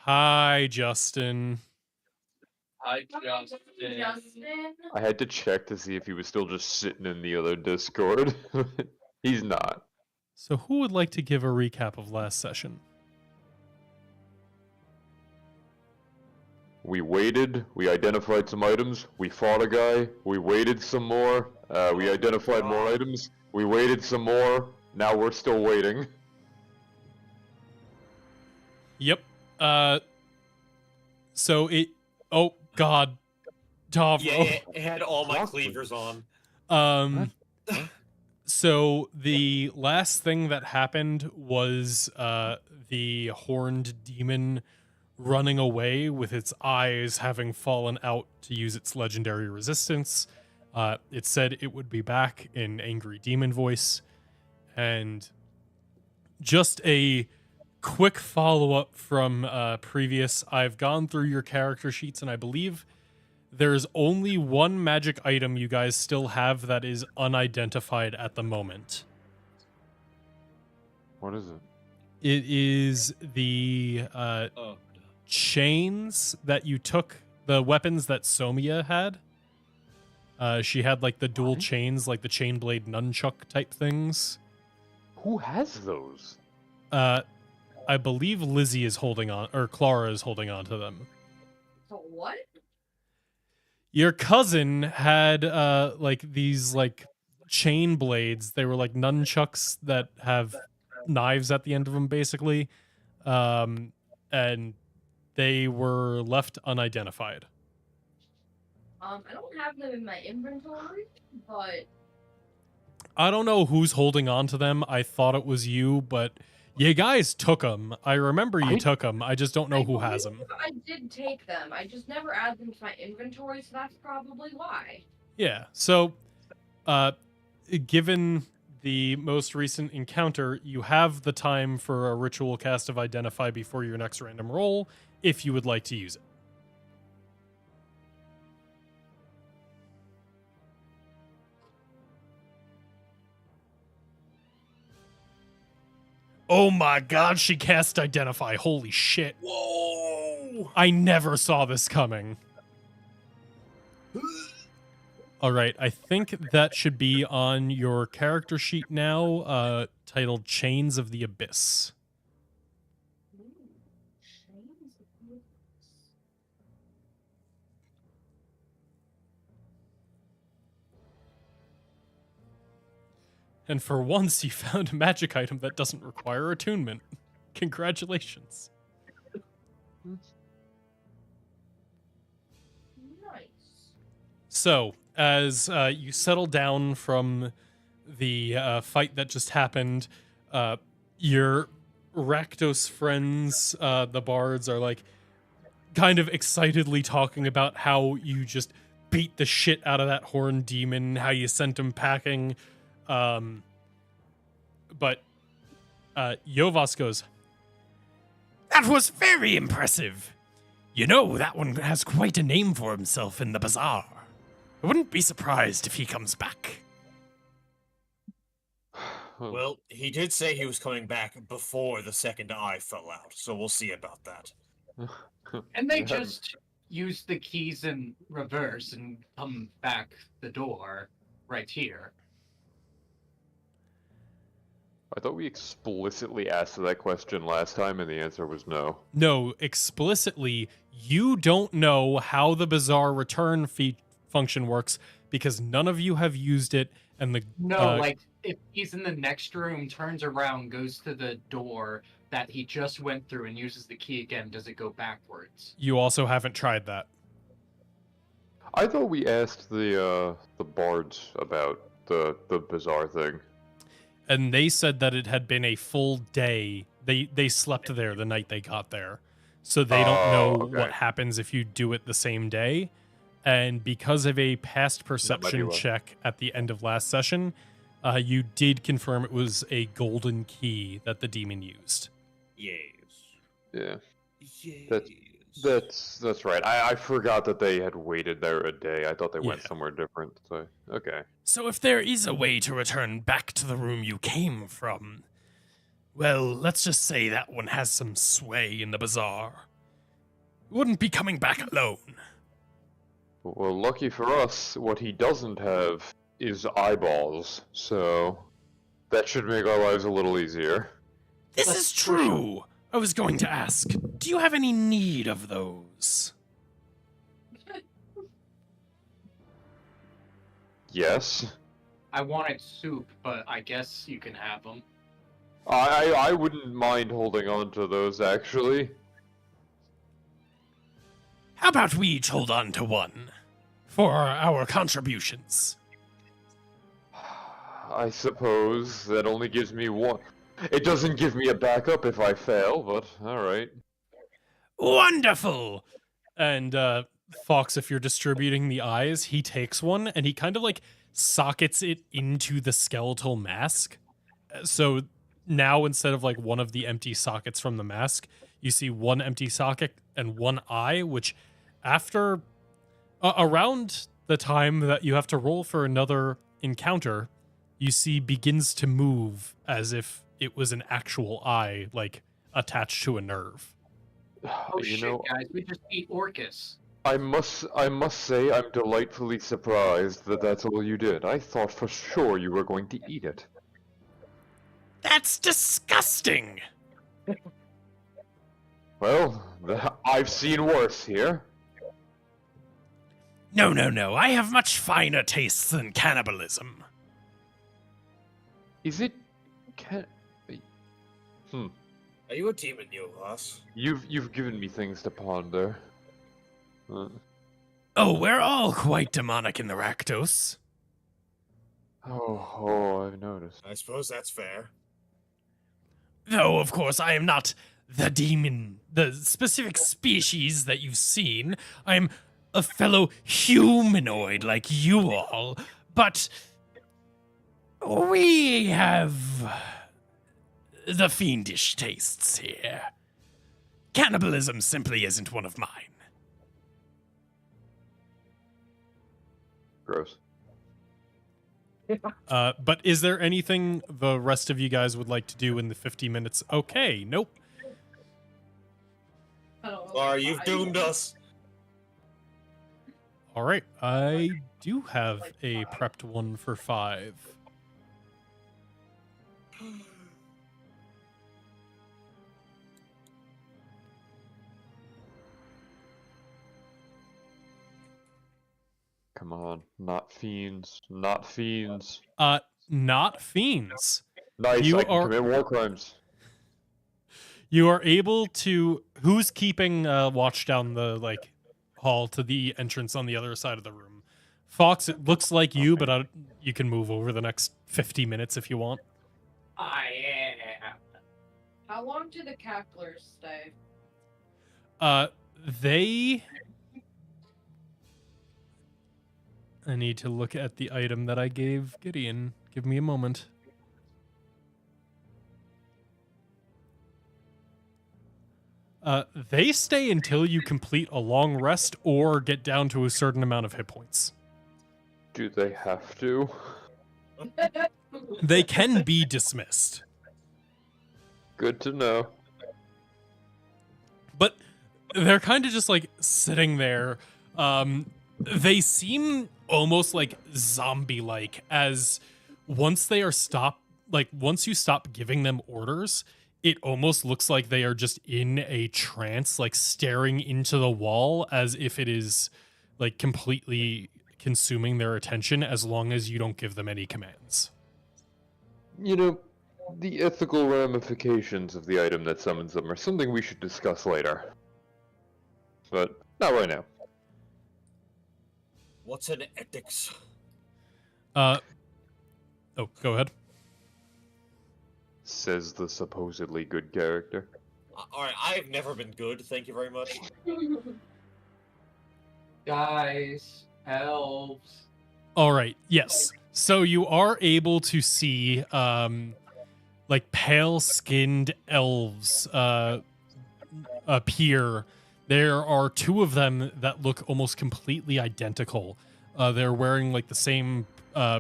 Hi, Justin. Hi, Justin. Justin? I had to check to see if he was still just sitting in the other Discord. He's not. So, who would like to give a recap of last session? We waited, we identified some items, we fought a guy, we waited some more, we identified more items, we waited some more, now we're still waiting. Yep. So it. Oh God, Davro. Yeah, it had all my cleavers on. So the last thing that happened was the horned demon running away with its eyes having fallen out to use its legendary resistance. It said it would be back in angry demon voice, and just a quick follow-up from previous. I've gone through your character sheets, and I believe there's only one magic item you guys still have that is unidentified at the moment. What is it? It is the chains that you took, the weapons that Somia had. She had like the dual chains, like the chain blade nunchuck type things. Who has those? I believe Lizzie is holding on, or Clara is holding on to them. So what? Your cousin had like these like chain blades. They were like nunchucks that have knives at the end of them, basically, and they were left unidentified. I don't have them in my inventory, but I don't know who's holding on to them. I thought it was you, but you guys took them. I remember you took them. I just don't know who has them. I did take them. I just never add them to my inventory, so that's probably why. Yeah. So, given the most recent encounter, you have the time for a ritual cast of Identify before your next random roll, if you would like to use it. Oh my god, she cast Identify. Holy shit. Whoa! I never saw this coming. All right, I think that should be on your character sheet now, titled Chains of the Abyss. And for once, you found a magic item that doesn't require attunement. Congratulations. Nice. So, as you settle down from the fight that just happened, your Rakdos friends, the bards, are like kind of excitedly talking about how you just beat the shit out of that horned demon, how you sent him packing. But Yovas goes, "That was very impressive. You know, that one has quite a name for himself in the bazaar. I wouldn't be surprised if he comes back." Well, he did say he was coming back before the second eye fell out, so we'll see about that. And they just use the keys in reverse and come back the door right here. I thought we explicitly asked that question last time, and the answer was no. No, explicitly, you don't know how the bazaar return function works because none of you have used it, and the like if he's in the next room, turns around, goes to the door that he just went through, and uses the key again, does it go backwards? You also haven't tried that. I thought we asked the bards about the bizarre thing. And they said that it had been a full day. They slept there the night they got there. So they don't know what happens if you do it the same day. And because of a past perception check at the end of last session, you did confirm it was a golden key that the demon used. Yes. Yeah. Yes. That's right. I forgot that they had waited there a day. I thought they went somewhere different. So okay. So if there is a way to return back to the room you came from, well, let's just say that one has some sway in the bazaar. wouldn't be coming back alone. Well, lucky for us, what he doesn't have is eyeballs, so that should make our lives a little easier. This Let's is push true. I was going to ask, do you have any need of those? Yes. I wanted soup, but I guess you can have them. I wouldn't mind holding on to those, actually. How about we each hold on to one for our contributions? I suppose that only gives me one. It doesn't give me a backup if I fail, but alright. Wonderful! And Fox, if you're distributing the eyes, he takes one and he kind of like sockets it into the skeletal mask. So now instead of like one of the empty sockets from the mask, you see one empty socket and one eye, which after around the time that you have to roll for another encounter, you see begins to move as if it was an actual eye, like attached to a nerve. Oh You shit, know, guys, we just eat Orcus. I must say I'm delightfully surprised that that's all you did. I thought for sure you were going to eat it. That's disgusting! Well, I've seen worse here. No. I have much finer tastes than cannibalism. Is it? Are you a demon, Yolas? You've given me things to ponder. Oh, we're all quite demonic in the Rakdos. I've noticed. I suppose that's fair. Though, of course, I am not the demon, the specific species that you've seen. I'm a fellow humanoid like you all, but we have the fiendish tastes here. Cannibalism simply isn't one of mine. Gross. But is there anything the rest of you guys would like to do in the 50 minutes? Okay, nope. I don't know Laura, why. you've doomed us. All right, I do have a prepped one for 5. Come on, not fiends, not fiends. Not fiends. Nice, You I can are- commit war crimes. You are able to. Who's keeping watch down the like hall to the entrance on the other side of the room? Fox, it looks like you, but you can move over the next 50 minutes if you want. I am. How long do the cacklers stay? They. I need to look at the item that I gave Gideon. Give me a moment. They stay until you complete a long rest or get down to a certain amount of hit points. Do they have to? They can be dismissed. Good to know. But they're kind of just like sitting there. They seem almost like zombie-like, as once they are stopped, like once you stop giving them orders, it almost looks like they are just in a trance, like staring into the wall as if it is like completely consuming their attention as long as you don't give them any commands. You know, the ethical ramifications of the item that summons them are something we should discuss later. But not right now. What's an ethics? Oh, go ahead. Says the supposedly good character. Alright, I've never been good, thank you very much. Guys, elves. All right. Yes. So you are able to see like pale-skinned elves appear. There are 2 of them that look almost completely identical. They're wearing like the same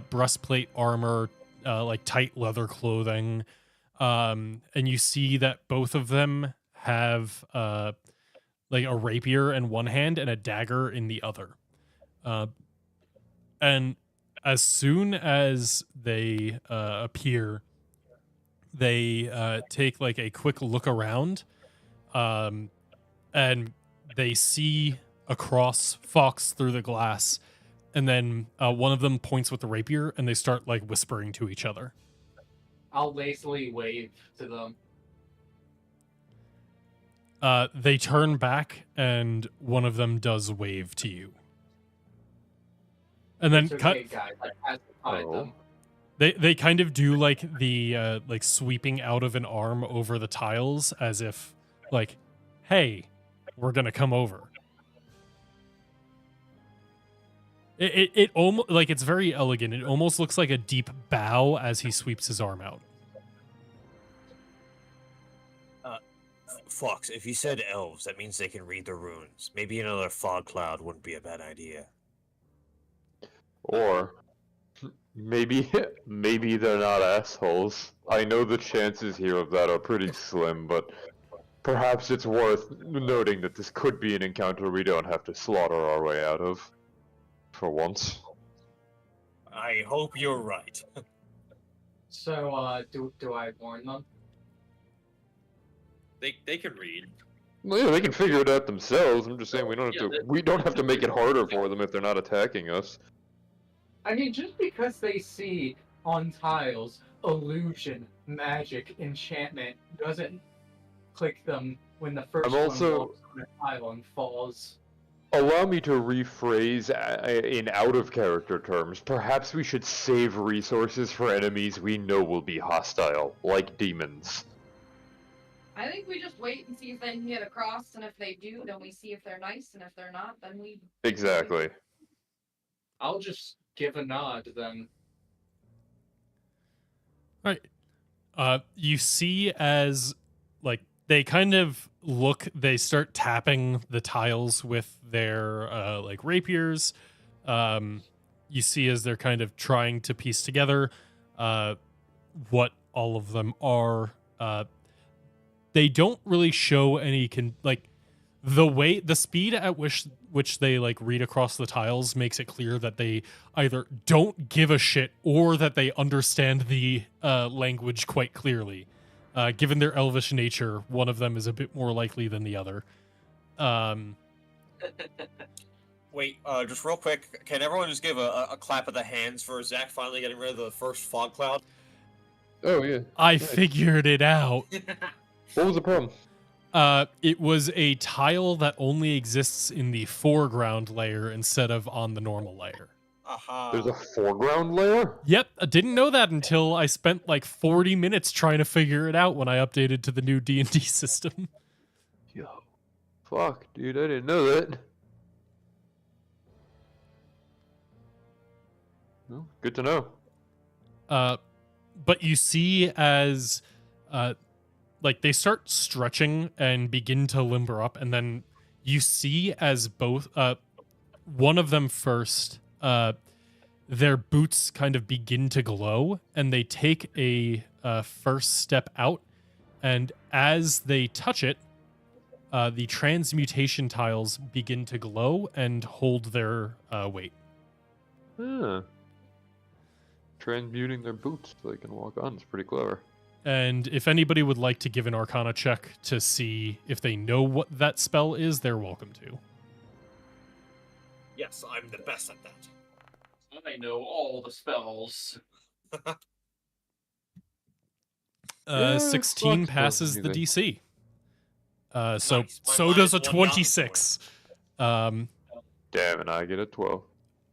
breastplate armor, like tight leather clothing. And you see that both of them have like a rapier in one hand and a dagger in the other. And as soon as they appear, they take like a quick look around, and they see across Fox through the glass, and then one of them points with the rapier, and they start like whispering to each other. I'll lazily wave to them. They turn back, and one of them does wave to you. And then It's okay, guys. I pacified them. They kind of do like the like sweeping out of an arm over the tiles as if like, hey, we're gonna come over. It almost like it's very elegant. It almost looks like a deep bow as he sweeps his arm out. Fox, if you said elves, that means they can read the runes. Maybe another fog cloud wouldn't be a bad idea. Or maybe they're not assholes. I know the chances here of that are pretty slim, but perhaps it's worth noting that this could be an encounter we don't have to slaughter our way out of. For once. I hope you're right. So, do I warn them? They can read. Well, yeah, they can figure it out themselves. I'm just saying we don't have to make it harder for them if they're not attacking us. I mean, just because they see on tiles illusion, magic, enchantment doesn't click them when the first one walks on a tile and falls. Allow me to rephrase in out-of-character terms. Perhaps we should save resources for enemies we know will be hostile, like demons. I think we just wait and see if they can get across, and if they do, then we see if they're nice, and if they're not, then we... Exactly. I'll just give a nod then. Right. You see as like they kind of look, they start tapping the tiles with their like rapiers. You see as they're kind of trying to piece together what all of them are. They don't really show any the speed at which they like read across the tiles makes it clear that they either don't give a shit or that they understand the language quite clearly. Given their elvish nature, one of them is a bit more likely than the other. Wait, just real quick, can everyone just give a clap of the hands for Zach finally getting rid of the first fog cloud? Oh, yeah. I figured it out. What was the problem? It was a tile that only exists in the foreground layer instead of on the normal layer. Aha. There's a foreground layer? Yep, I didn't know that until I spent like 40 minutes trying to figure it out when I updated to the new D&D system. Yo. Fuck, dude, I didn't know that. Well, good to know. But you see as like they start stretching and begin to limber up, and then you see as both one of them first their boots kind of begin to glow, and they take a first step out, and as they touch it, the transmutation tiles begin to glow and hold their weight. Huh. Transmuting their boots so they can walk on is pretty clever. And if anybody would like to give an Arcana check to see if they know what that spell is, they're welcome to. Yes, I'm the best at that. I know all the spells. 16 fuck, passes no, the DC. So Nice. My so line does is a one 26. Damn, and I get a 12.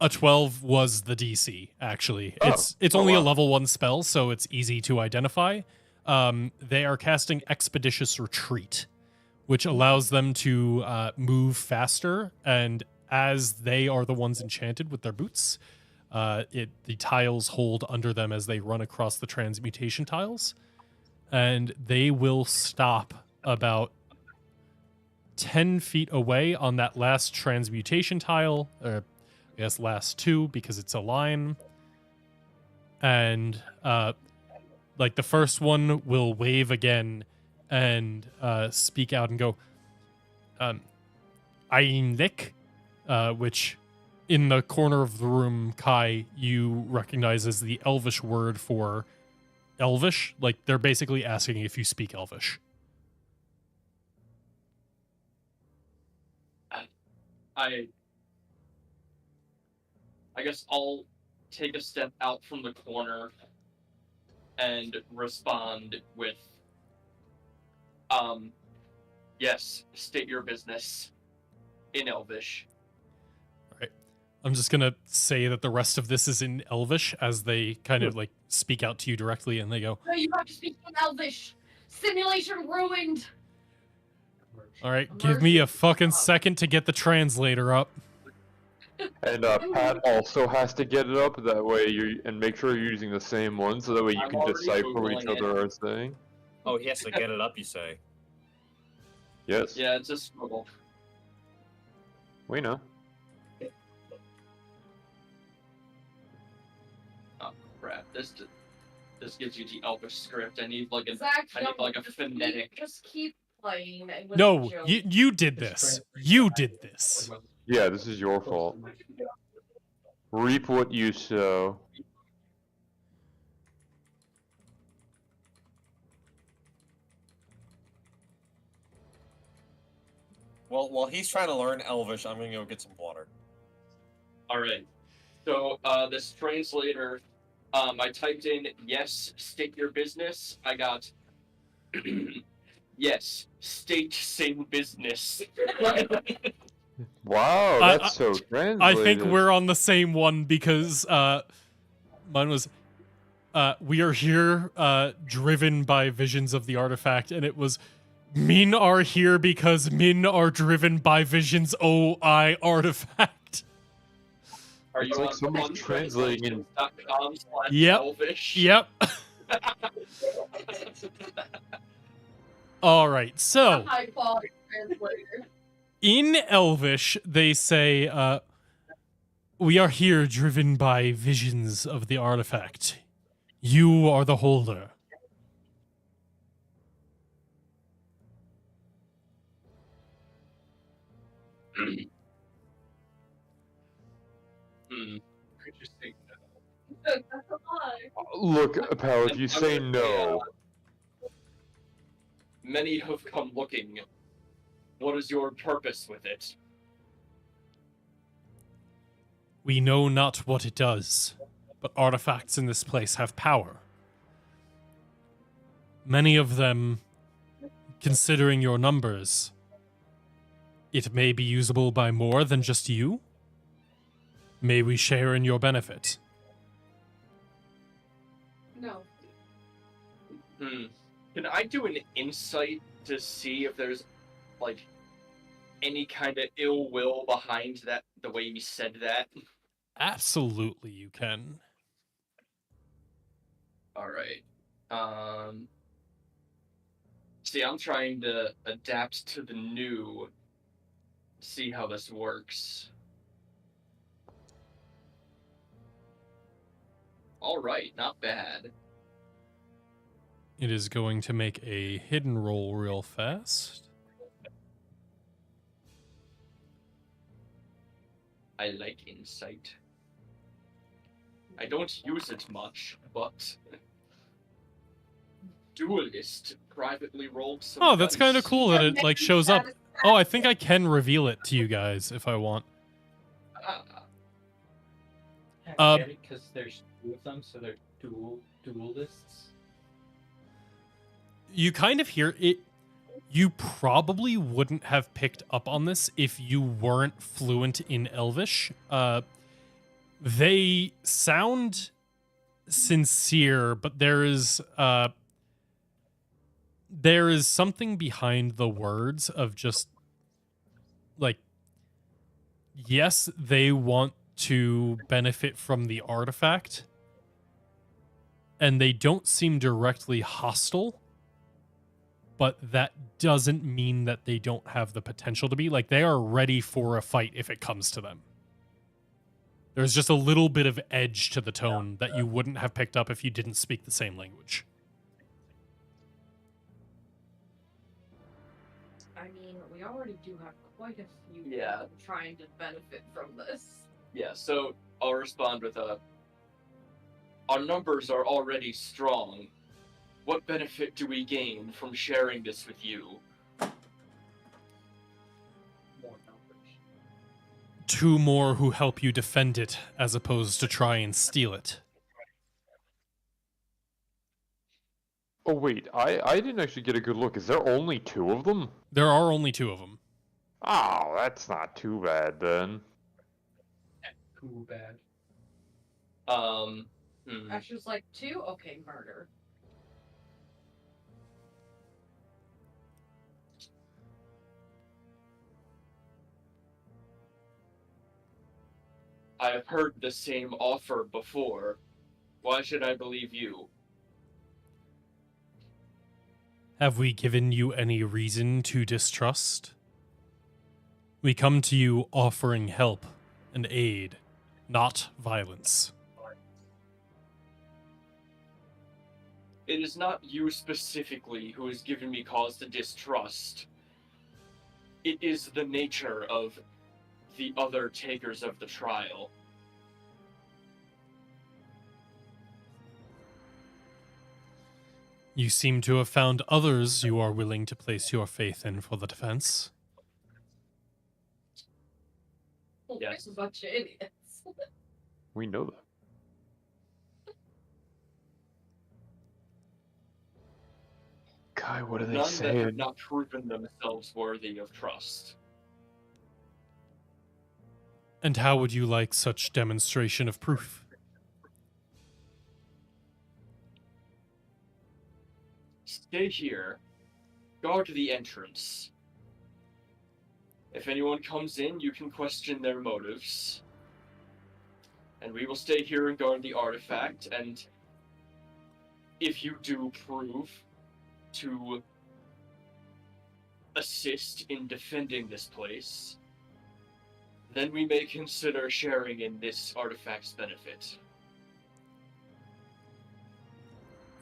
A 12 was the DC, actually. Oh. It's Oh, only a wow. level 1 spell, so it's easy to identify. They are casting Expeditious Retreat, which allows them to move faster, and as they are the ones enchanted with their boots, the tiles hold under them as they run across the transmutation tiles, and they will stop about 10 feet away on that last transmutation tile, or I guess last two because it's a line. And like the first one will wave again and speak out and go, Einlik, which in the corner of the room, Kai, you recognize as the Elvish word for Elvish. Like, they're basically asking if you speak Elvish. I guess I'll take a step out from the corner and respond with, yes, state your business in Elvish. All right. I'm just going to say that the rest of this is in Elvish as they kind of like speak out to you directly, and they go, No, you have to speak in Elvish. Simulation ruined. all right, give me a fucking second to get the translator up. And Pat also has to get it up that way and make sure you're using the same one so that way you I'm can already decipher what each Googling other are saying. Oh, he has to get it up, you say? Yes, Yeah, it's a struggle. we know. Oh crap! This gives you the Elvish script. I need like Zach, I need no, like a phonetic. Just keep playing. It was a No, joke. you did this. You did this. Yeah, this is your fault. Reap what you sow. Well, while he's trying to learn Elvish, I'm gonna go get some water. All right. So this translator, I typed in yes, state your business. I got yes, state same business. Wow, that's so translated. I think we're on the same one because mine was we are here driven by visions of the artifact, and it was Min are here because Min are driven by visions OI artifact. Are you It's like on somebody's translating in- Yep. Elvish? Yep. All right, so High quality translator. in Elvish, they say, we are here driven by visions of the artifact. You are the holder. Hmm. Interesting. That's a lie. Look, pal, if you say no, Many have come looking. What is your purpose with it? We know not what it does, but artifacts in this place have power. Many of them, considering your numbers, it may be usable by more than just you. May we share in your benefit? No. Can I do an insight to see if there's, like, any kind of ill will behind that, the way you said that? Absolutely, you can. Alright. See, I'm trying to adapt to the new, see how this works. Alright, not bad. It is going to make a hidden roll real fast. I like insight. I don't use it much, but Duelist privately rolled some Oh, that's kind of dice. cool that it like shows up. Oh, I think I can reveal it to you guys if I want. I get it because there's two of them, so they're duelists. You kind of hear it. You probably wouldn't have picked up on this if you weren't fluent in Elvish. They sound sincere, but there is something behind the words of just like, yes, they want to benefit from the artifact, and they don't seem directly hostile. But that doesn't mean that they don't have the potential to be. Like, they are ready for a fight if it comes to them. There's just a little bit of edge to the tone that you wouldn't have picked up if you didn't speak the same language. I mean, we already do have quite a few Yeah. people trying to benefit from this. Yeah, so I'll respond with our numbers are already strong. What benefit do we gain from sharing this with you? More numbers. 2 more who help you defend it, as opposed to try and steal it. Oh wait, I didn't actually get a good look. Is there only 2 of them? There are only 2 of them. Oh, that's not too bad then. Too bad. Asher's like, 2? Okay, murder. I've heard the same offer before. Why should I believe you? Have we given you any reason to distrust? We come to you offering help and aid, not violence. It is not you specifically who has given me cause to distrust. It is the nature of the other takers of the trial. You seem to have found others you are willing to place your faith in for the defense. Yes. A bunch of idiots. We know that. Guy, what are they None that have saying? not proven themselves worthy of trust. And how would you like such demonstration of proof? Stay here. Guard the entrance. If anyone comes in, you can question their motives. And we will stay here and guard the artifact, and if you do prove to assist in defending this place, then we may consider sharing in this artifact's benefit.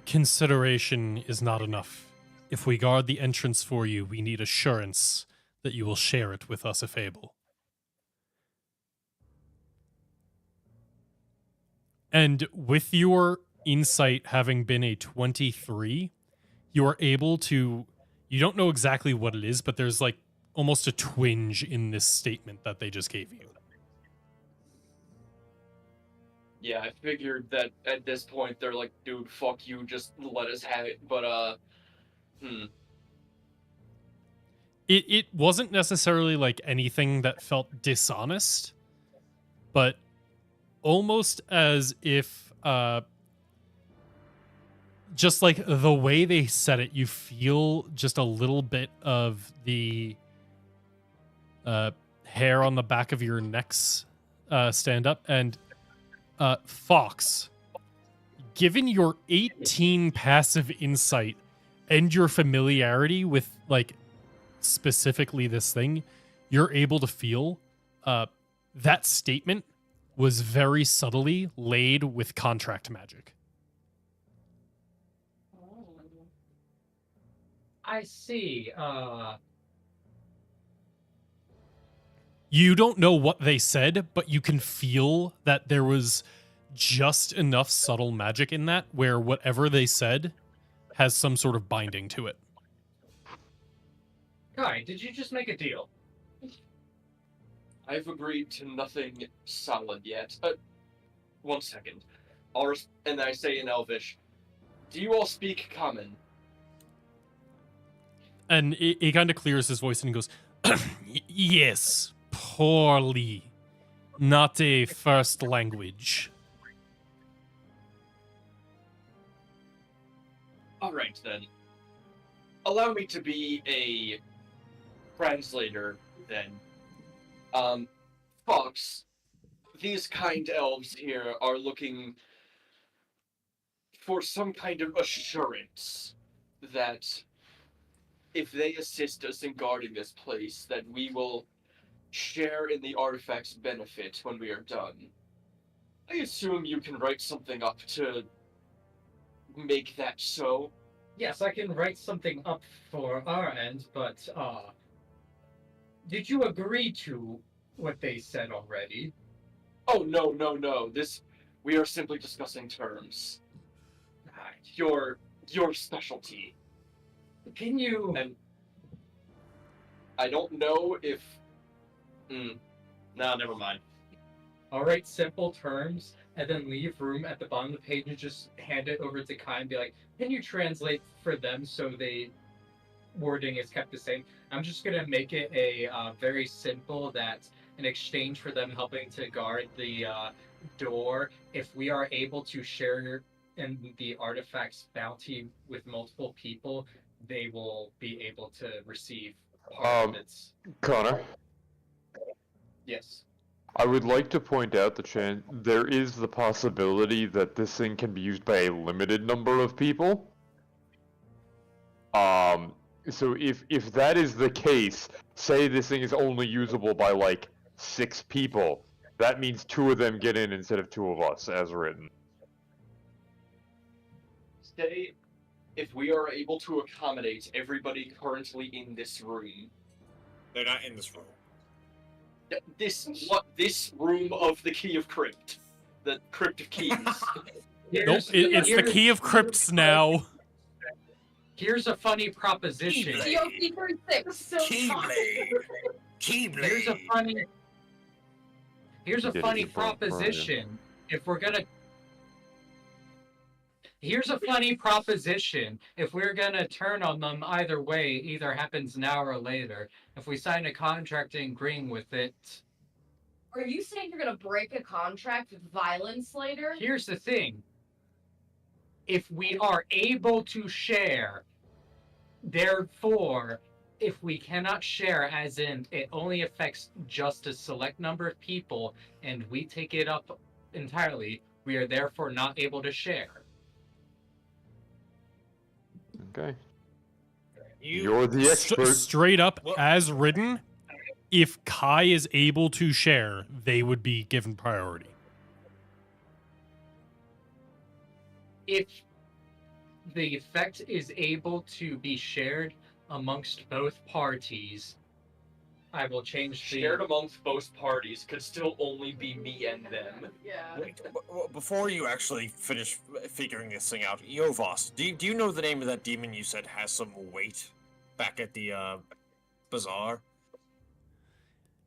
Consideration is not enough. If we guard the entrance for you, we need assurance that you will share it with us if able. And with your insight having been a 23, you are able to... You don't know exactly what it is, but there's like almost a twinge in this statement that they just gave you. Yeah, I figured that at this point they're like, dude, fuck you, just let us have it. But, It wasn't necessarily like anything that felt dishonest, but almost as if just like the way they said it, you feel just a little bit of the hair on the back of your necks stand up. And Fox, given your 18 passive insight and your familiarity with like specifically this thing, you're able to feel that statement was very subtly laid with contract magic. I see. You don't know what they said, but you can feel that there was just enough subtle magic in that where whatever they said has some sort of binding to it. Kai, did you just make a deal? I've agreed to nothing solid yet. 1 second. And I say in Elvish, do you all speak common? And he kind of clears his voice and he goes, yes, poorly. Not a first language. Alright then. Allow me to be a translator then. Fox, these kind elves here are looking for some kind of assurance that if they assist us in guarding this place, that we will share in the artifact's benefit when we are done. I assume you can write something up to make that so? Yes, I can write something up for our end, but Did you agree to what they said already? Oh no. We are simply discussing terms. Your specialty. Can you? And I don't know if. Nah, never mind. All right, simple terms, and then leave room at the bottom of the page and just hand it over to Kai and be like, "Can you translate for them so they wording is kept the same?" I'm just gonna make it a very simple that in exchange for them helping to guard the door, if we are able to share in the artifact's bounty with multiple people, they will be able to receive part of its. Connor, Yes. I would like to point out there is the possibility that this thing can be used by a limited number of people. So if that is the case, say this thing is only usable by like 6 people, that means 2 of them get in instead of 2 of us, as written. Say, if we are able to accommodate everybody currently in this room. They're not in this room. This room of the Key of Crypt. The Crypt of Keys. Nope, it's the Key of Crypts now. Here's a funny proposition. GOP 36. So Keyblade. Here's a Did it funny before, Brian. proposition. If we're gonna Here's a funny proposition. If we're gonna turn on them either way, either happens now or later. If we sign a contract agreeing with it, Are you saying you're gonna break a contract with violence later? here's the thing. If we are able to share, therefore, if we cannot share, as in it only affects just a select number of people, and we take it up entirely, we are therefore not able to share. Okay. You're the expert. Straight up, Well- as written, if Kai is able to share, they would be given priority. If the effect is able to be shared amongst both parties, I will change the. Shared amongst both parties could still only be me and them. Yeah. Wait, before you actually finish figuring this thing out, Yovos, do you know the name of that demon you said has some weight back at the bazaar?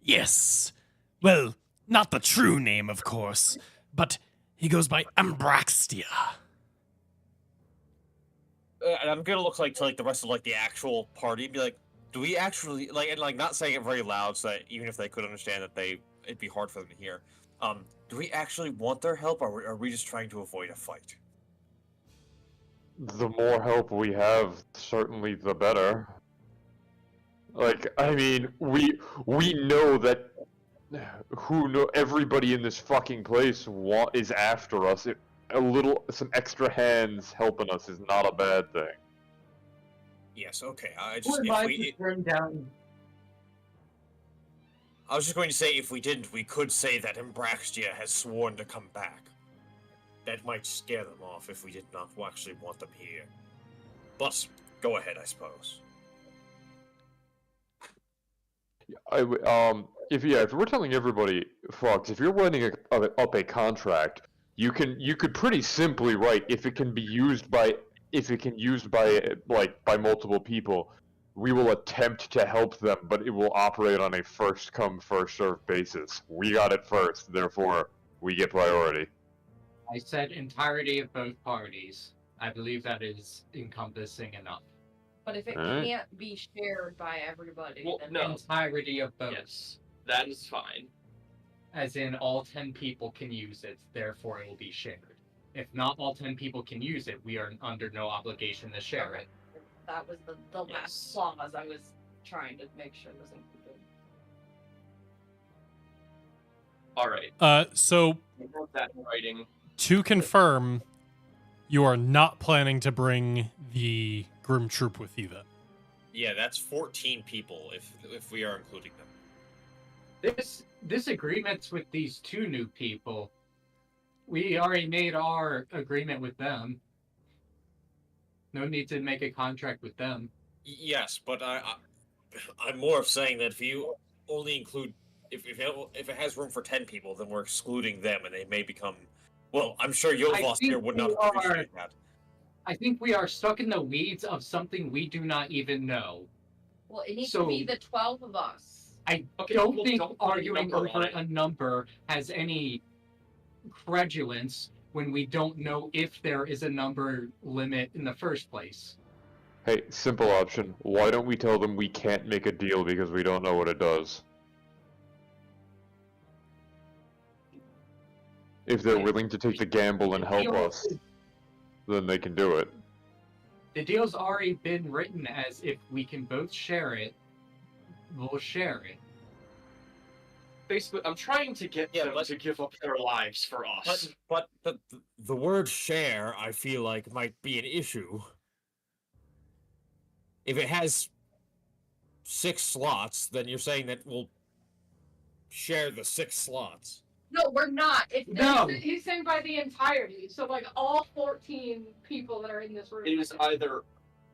Yes. Well, not the true name, of course, but he goes by Ambraxtia. And I'm gonna look like to like the rest of like the actual party and be like, do we actually like, and like not saying it very loud so that even if they could understand that it'd be hard for them to hear. Do we actually want their help, or are we just trying to avoid a fight? The more help we have, certainly the better. Like, I mean, we know that everybody in this fucking place is after us. Some extra hands helping us is not a bad thing. Yes. Okay. I was just going to say, if we didn't, we could say that Ambraxtia has sworn to come back. That might scare them off if we did not actually want them here. But go ahead, I suppose. If we're telling everybody, Fox, if you're writing up a contract, you could pretty simply write if it can used by multiple people, we will attempt to help them, but it will operate on a first come first served basis. We got it first, therefore we get priority. I said entirety of both parties. I believe that is encompassing enough. But if it Alright. can't be shared by everybody, Well, then no. Entirety of both. Yes, that is fine. As in all 10 people can use it, therefore it will be shared. If not all 10 people can use it, we are under no obligation to share it. that was the last Yes. clause I was trying to make sure was included. Alright, So we have that in writing. to confirm, you are not planning to bring the Grim Troop with you then. Yeah, that's 14 people if we are including them. This agreement's with these 2 new people. We already made our agreement with them. No need to make a contract with them. Yes, but I'm more of saying that if you only include if it has room for 10 people, then we're excluding them, and they may become. Well, I'm sure Yovos here would not appreciate that. I think we are stuck in the weeds of something we do not even know. Well, it needs to be the 12 of us. I Okay, don't well, think don't put a arguing number on over it. a number has any credulence when we don't know if there is a number limit in the first place. Hey, simple option. Why don't we tell them we can't make a deal because we don't know what it does? If they're willing to take the gamble and help us, then they can do it. The deal's already been written as if we can both share it, we'll share it. Basically, I'm trying to get them but- to give up their lives for us. But the word share, I feel like, might be an issue. If it has 6 slots, then you're saying that we'll share the 6 slots. No, we're not. No. He's saying by the entirety. So like all 14 people that are in this room. It is either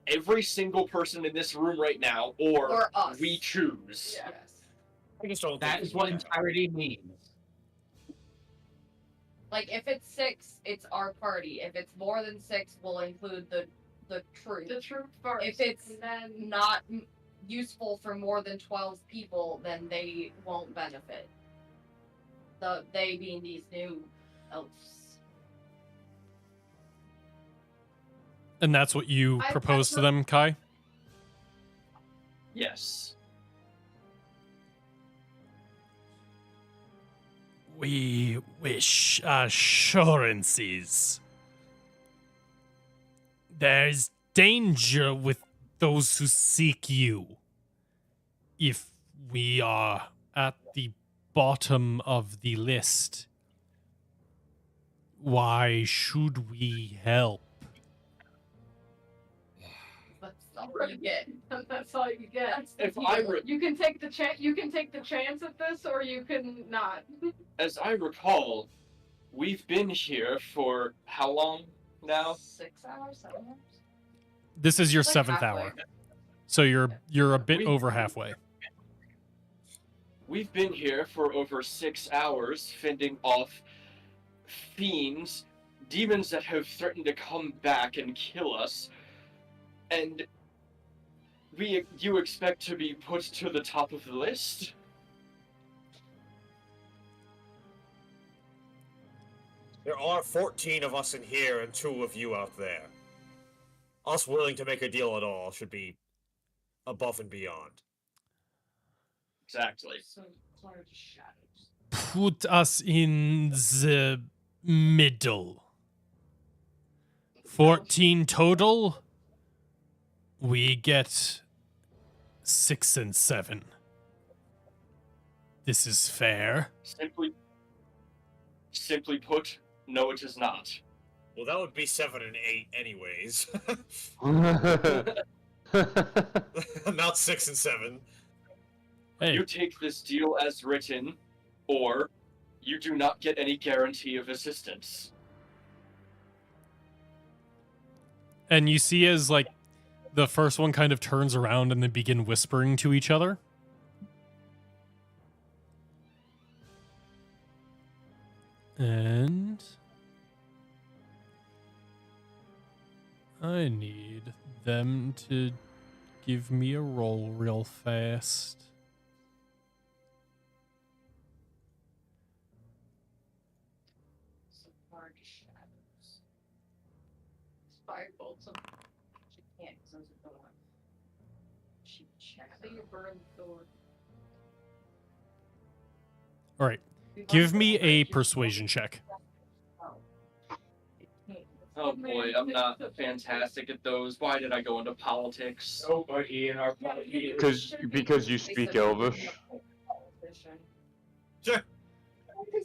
every single person in this room right now, or us. we choose. Yeah. Yes. I just don't. That think is what we can. entirety means. Like if it's 6, it's our party. If it's more than 6, we'll include the troop. The troop first. If it's and then not useful for more than 12 people, then they won't benefit. They being these new elves. And that's what you I- propose I- to them, Kai? Yes. We wish assurances. There's danger with those who seek you. If we are At the bottom of the list, why should we help? That's all you get. that's all you get. That's the If I deal. were- You can take the chance. You can take the chance at this, or you can not. As I recall, we've been here for how long now? 6 hours, 7 hours. This is your Like 7th halfway. hour. So you're a bit We- over halfway. We've been here for over 6 hours, fending off fiends, demons that have threatened to come back and kill us, and you expect to be put to the top of the list? There are 14 of us in here and 2 of you out there. Us willing to make a deal at all should be above and beyond. Exactly. So large shadows. Put us in the middle. 14 total. We get 6 and 7. This is fair. Simply put, no, it is not. Well, that would be 7 and 8 anyways. Not 6 and 7. Hey, You take this deal as written, or you do not get any guarantee of assistance. and you see as like the first one kind of turns around and they begin whispering to each other. And I need them to give me a roll real fast. Some large shadows. Firebolt some. She can't because those are the one. She checked. So you burn the door. All right, give me a persuasion check. Oh boy, I'm not fantastic at those. Why did I go into politics? Nobody in our party is. Because you speak Elvish. Sure.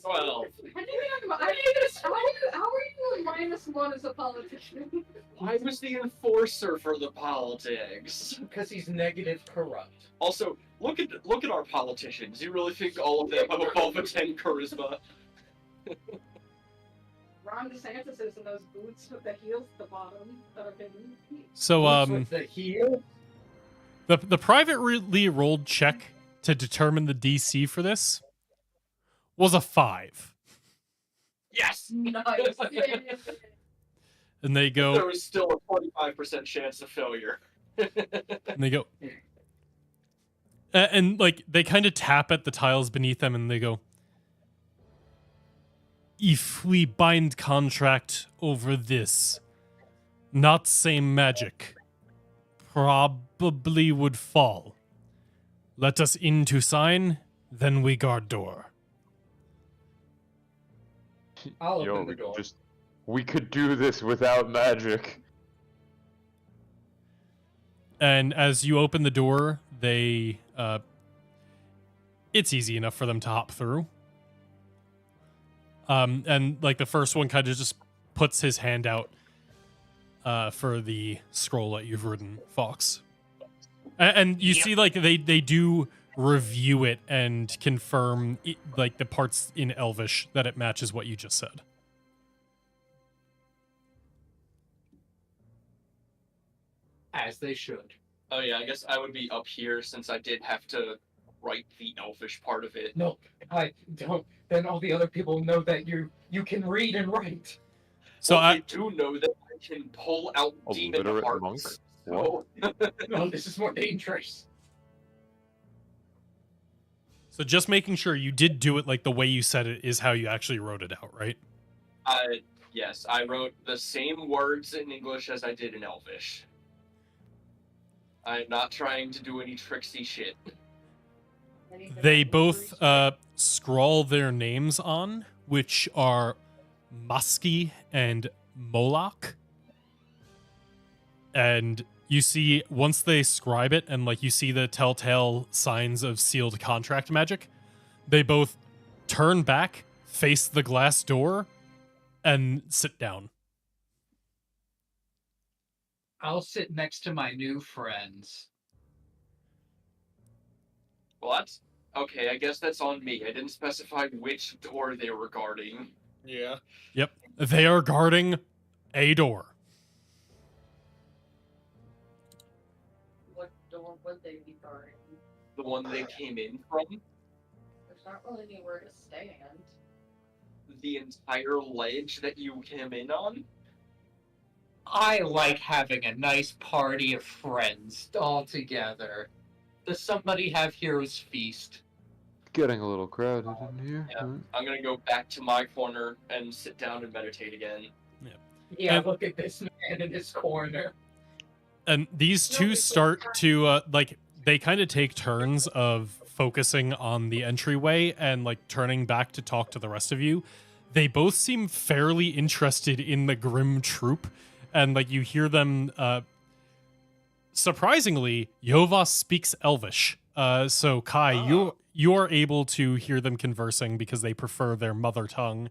Well, How are you -1 as a politician? I was the enforcer for the politics. Because he's negative corrupt. Also, look at our politicians. You really think all of them have above a 10 charisma? Ron DeSantis is in those boots with the heels at the bottom that are hidden. So With the heel. the privately rolled check to determine the DC for this was a 5. Yes! Nice. And they There go, was still a 25% chance of failure. and they go, and like they kind of tap at the tiles beneath them and they go, if we bind contract over this, not same magic, probably would fall. Let us in to sign, then we guard door. I'll Yo, open the door. we could do this without magic. And as you open the door, they, it's easy enough for them to hop through. And like the first one kind of just puts his hand out for the scroll that you've written, Fox. And you see like they do review it and confirm like the parts in Elvish that it matches what you just said. As they should. Oh yeah, I guess I would be up here since I did have to write the Elvish part of it. No, I don't. Then all the other people know that you can read and write. So Well, they do know that I can pull out A demon literate hearts. monk? So, No, this is more dangerous. So just making sure you did do it like the way you said it is how you actually wrote it out, right? yes, I wrote the same words in English as I did in Elvish. I'm not trying to do any tricksy shit. They both scrawl their names on, which are Musky and Moloch. And you see, once they scribe it and like you see the telltale signs of sealed contract magic, they both turn back, face the glass door, and sit down. I'll sit next to my new friends. What? Okay, I guess that's on me. I didn't specify which door they were guarding. Yeah. Yep. They are guarding a door. What door would they be guarding? The one they came in from. There's not really anywhere to stand. The entire ledge that you came in on. I like having a nice party of friends all together. Does somebody have Heroes Feast? Getting a little crowded in here. Yeah. I'm gonna go back to my corner and sit down and meditate again. Yeah, And- look at this man in his corner. And these two start to like they kind of take turns of focusing on the entryway and like turning back to talk to the rest of you. They both seem fairly interested in the grim troop, and like you hear them surprisingly, Yovas speaks Elvish. So Kai, you are able to hear them conversing because they prefer their mother tongue.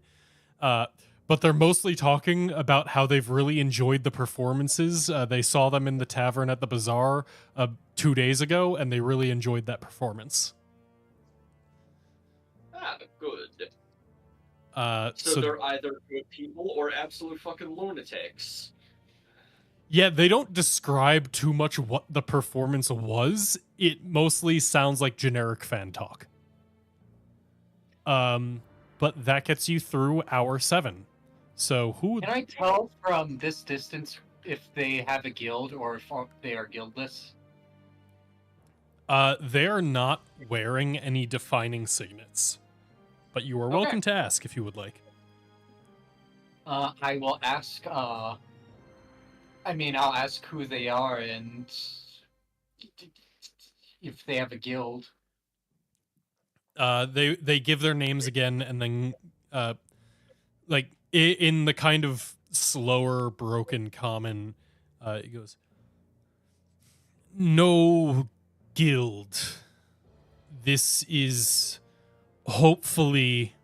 But they're mostly talking about how they've really enjoyed the performances. They saw them in the tavern at the bazaar 2 days ago, and they really enjoyed that performance. Ah, good. So So they're either good people or absolute fucking lunatics. yeah, they don't describe too much what the performance was. It mostly sounds like generic fan talk. But that gets you through hour 7. So who? Can I tell from this distance if they have a guild or if they are guildless? They're not wearing any defining signets, but you are welcome to ask if you would like. I will ask. I'll ask who they are and if they have a guild. They give their names again, and then like in the kind of slower, broken common, it goes, "No guild. This is hopefully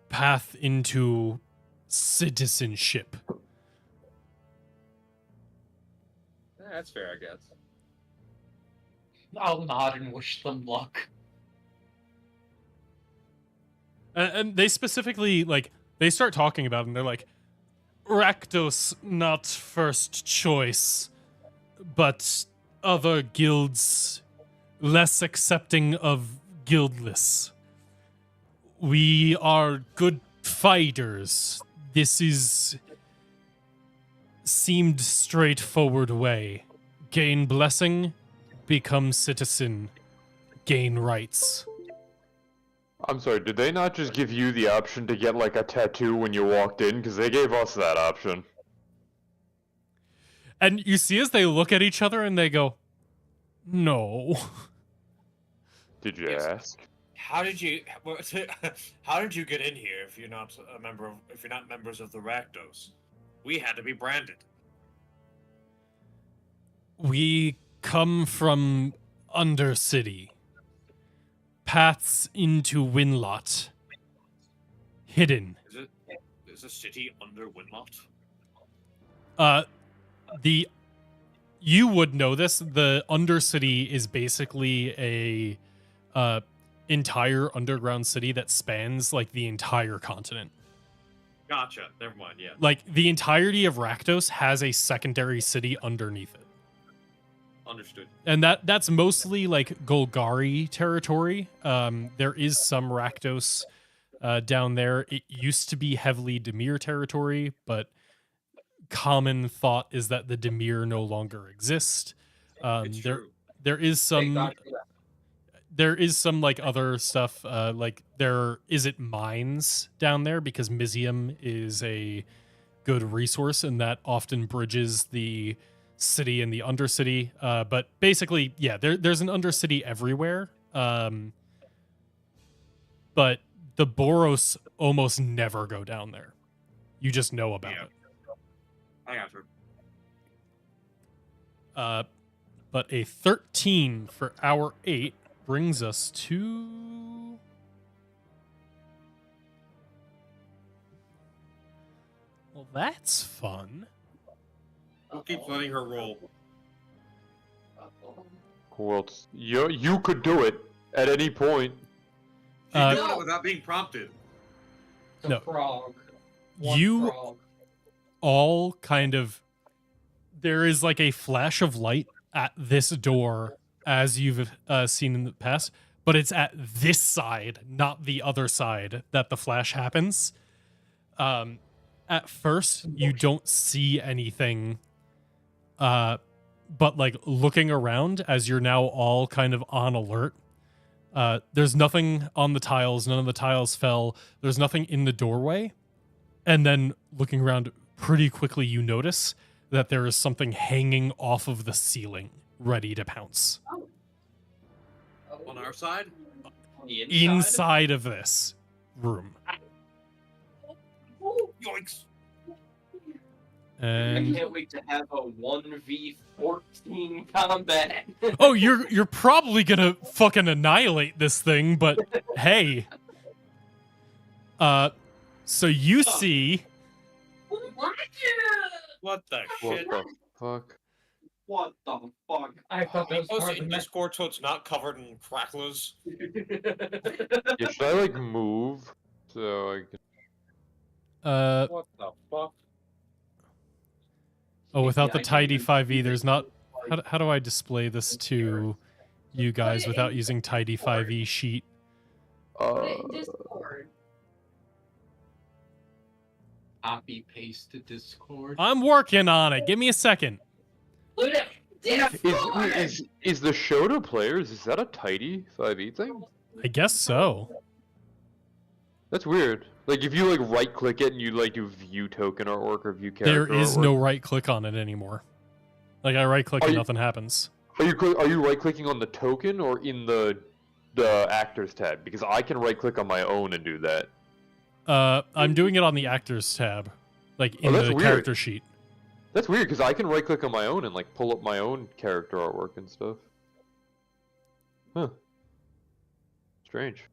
path into citizenship." That's fair, I guess. I'll nod and wish them luck. And they specifically, like, they start talking about it, and they're like, Rakdos not first choice, but other guilds less accepting of guildless. We are good fighters. This is seemed straightforward way. Gain blessing, become citizen, gain rights. I'm sorry, did they not just give you the option to get like a tattoo when you walked in? Because they gave us that option. And you see as they look at each other and they go, no. Did you Yes. ask? How did you how did you get in here if you're not a member of if you're not members of the Rakdos? We had to be branded. We come from Undercity. Paths into Winlot. Hidden. Is the city under Winloft? You would know this. The Undercity is basically a entire underground city that spans like the entire continent. Gotcha. Never mind. Yeah. Like the entirety of Rakdos has a secondary city underneath it. Understood. And that's mostly like Golgari territory. There is some Rakdos down there. It used to be heavily Dimir territory, but common thought is that the Dimir no longer exist. It's true. There is Thank some God for that. there is some like other stuff like there is it mines down there because Mizium is a good resource and that often bridges the city and the undercity, but basically yeah there's an undercity everywhere, but the Boros almost never go down there. You just know about Yeah. it. I got you. But a 13 for hour 8 brings us to well that's fun. Who keeps letting her roll? Well, you could do it at any point. She's Uh, doing it without being prompted. The No. frog. One You- frog. All kind of there is like a flash of light at this door as you've seen in the past, but it's at this side, not the other side that the flash happens. At first you don't see anything, but like looking around as you're now all kind of on alert, there's nothing on the tiles, none of the tiles fell, there's nothing in the doorway, and then looking around pretty quickly you notice that there is something hanging off of the ceiling ready to pounce On our side? The inside of this room. Yoinks! I And can't wait to have a 1v14 combat. oh, you're probably gonna fucking annihilate this thing, but hey. So you see What the What shit? the fuck? What the fuck? I thought that was Post part it of in the Discord so it's not covered in cracklers. Yeah, should I like move so I can? What the fuck? oh, without the I tidy didn't 5e there's not how do I display this to you guys without using tidy 5e sheet? Put it in Discord. copy paste to Discord. I'm working on it. Give me a second. Put it in Discord. Is the show to players? Is that a tidy 5e thing? I guess so. That's weird. Like if you like right click it and you like do view token artwork or view character. There is artwork, no right click on it anymore. Like I right click Are and you- nothing happens. Are you right clicking on the token or in the actors tab? Because I can right click on my own and do that. I'm doing it on the actors tab, like in that's the weird. character sheet. That's weird because I can right click on my own and like pull up my own character artwork and stuff. Huh. Strange.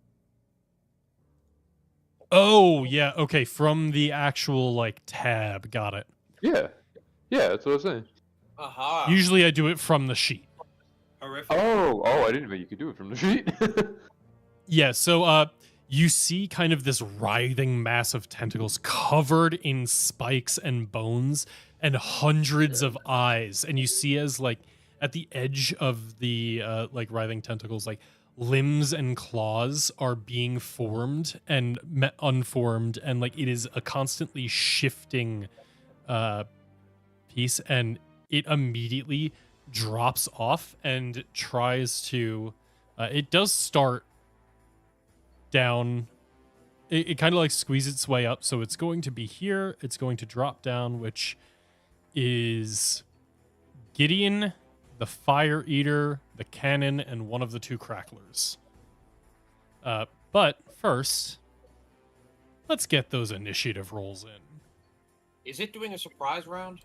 Oh yeah, okay, from the actual like tab. Got it. Yeah. Yeah, that's what I was saying. Aha! Usually I do it from the sheet. Horrific. Oh, I didn't know you could do it from the sheet. Yeah, so you see kind of this writhing mass of tentacles covered in spikes and bones and hundreds of eyes, and you see as like at the edge of the like writhing tentacles, like limbs and claws are being formed and unformed, and like it is a constantly shifting piece, and it immediately drops off and tries to it does start down. It kind of like squeezes its way up, so it's going to be here, it's going to drop down, which is Gideon, the Fire Eater, the Cannon, and one of the two Cracklers. But first, let's get those initiative rolls in. Is it doing a surprise round?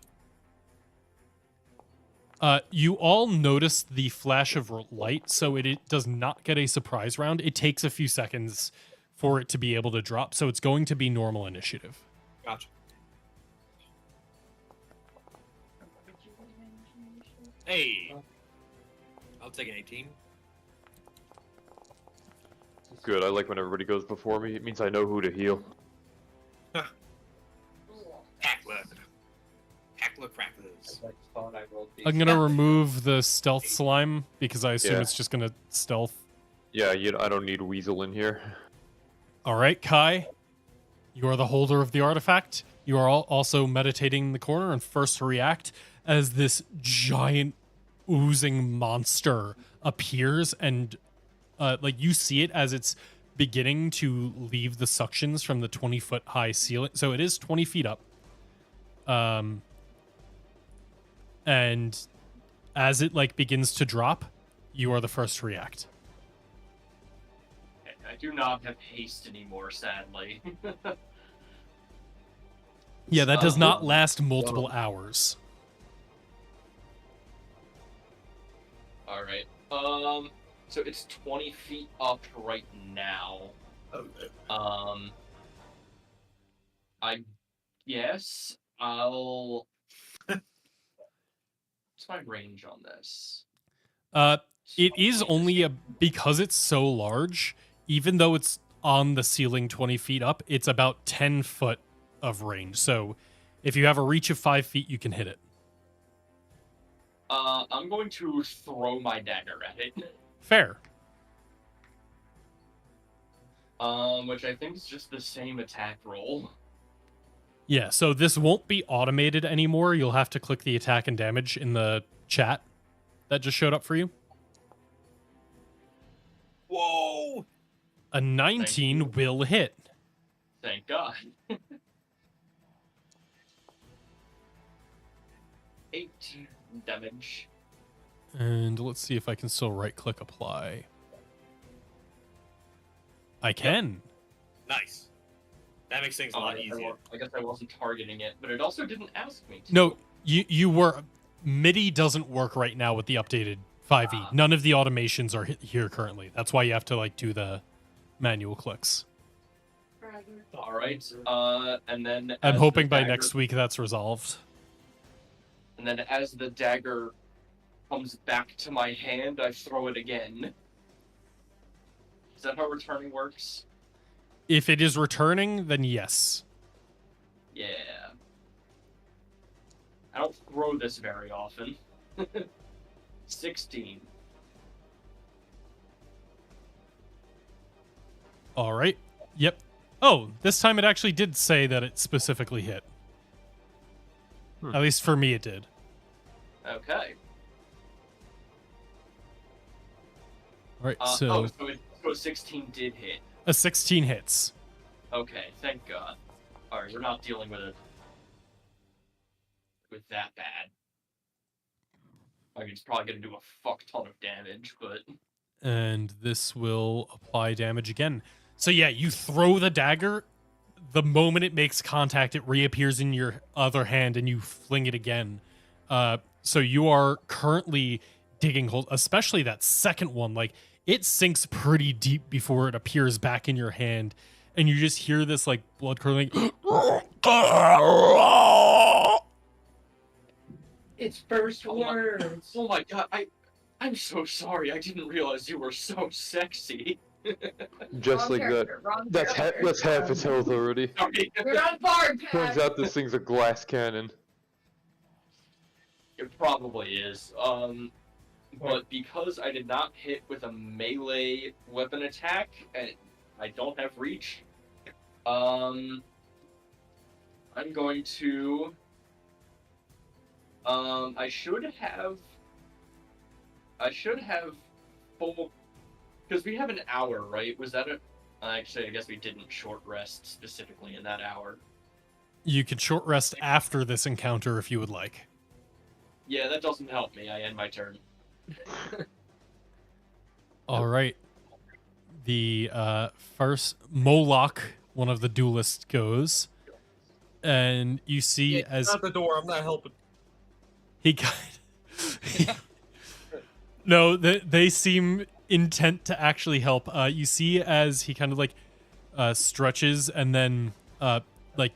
You all notice the flash of light, so it does not get a surprise round. It takes a few seconds for it to be able to drop, so it's going to be normal initiative. Gotcha. Hey, I'll take an 18. Good, I like when everybody goes before me. It means I know who to heal. Hackler crackers. I thought I rolled these. I'm gonna remove the stealth slime because I assume Yeah. it's just gonna stealth. Yeah, I don't need Weasel in here. All right, Kai, you are the holder of the artifact. You are also meditating in the corner and first to react as this giant oozing monster appears, and like you see it as it's beginning to leave the suctions from the 20-foot high ceiling. So it is 20 feet up. And as it like begins to drop, you are the first to react. I do not have haste anymore, sadly. Yeah, that does not last multiple hours. Alright. So it's 20 feet up right now. I guess I'll... What's my range on this? It is only because it's so large, even though it's on the ceiling 20 feet up, it's about 10 foot of range. So if you have a reach of 5 feet, you can hit it. I'm going to throw my dagger at it. Fair. Which I think is just the same attack roll. Yeah, so this won't be automated anymore. You'll have to click the attack and damage in the chat that just showed up for you. Whoa! A 19 will hit. Thank God. 18 damage. And let's see if I can still right-click apply. I can. Nice. That makes things a lot easier. I guess I wasn't targeting it, but it also didn't ask me to. No, you were... MIDI doesn't work right now with the updated 5e. None of the automations are here currently. That's why you have to like do the manual clicks. All right. And then I'm as hoping the by dagger- next week that's resolved. And then as the dagger comes back to my hand, I throw it again. Is that how returning works? If it is returning, then yes. Yeah. I don't throw this very often. 16. All right. Yep. Oh, this time it actually did say that it specifically hit. At least for me it did. Okay. All right, so 16 did hit. a 16 hits. Okay, thank God. Alright, we're not dealing with that bad. I mean, it's probably gonna do a fuck ton of damage, but... And this will apply damage again. So yeah, you throw the dagger. The moment it makes contact, it reappears in your other hand and you fling it again. So you are currently digging holes, especially that second one. Like, it sinks pretty deep before it appears back in your hand. And you just hear this, like, blood-curdling... It's first words. Oh my God, I'm so sorry. I didn't realize you were so sexy. Just like that. That's half its health already. Sorry. We're on board, Turns Pat. out this thing's a glass cannon. It probably is. but because I did not hit with a melee weapon attack, and I don't have reach, I'm going to. I should have full, because we have an hour, right? Was that a? Actually, I guess we didn't short rest specifically in that hour. You can short rest after this encounter if you would like. Yeah, that doesn't help me. I end my turn. All right. The first Moloch, one of the duelists, goes, and you see as out the door. I'm not helping. he got. No, they seem intent to actually help. You see as he kind of like stretches and then like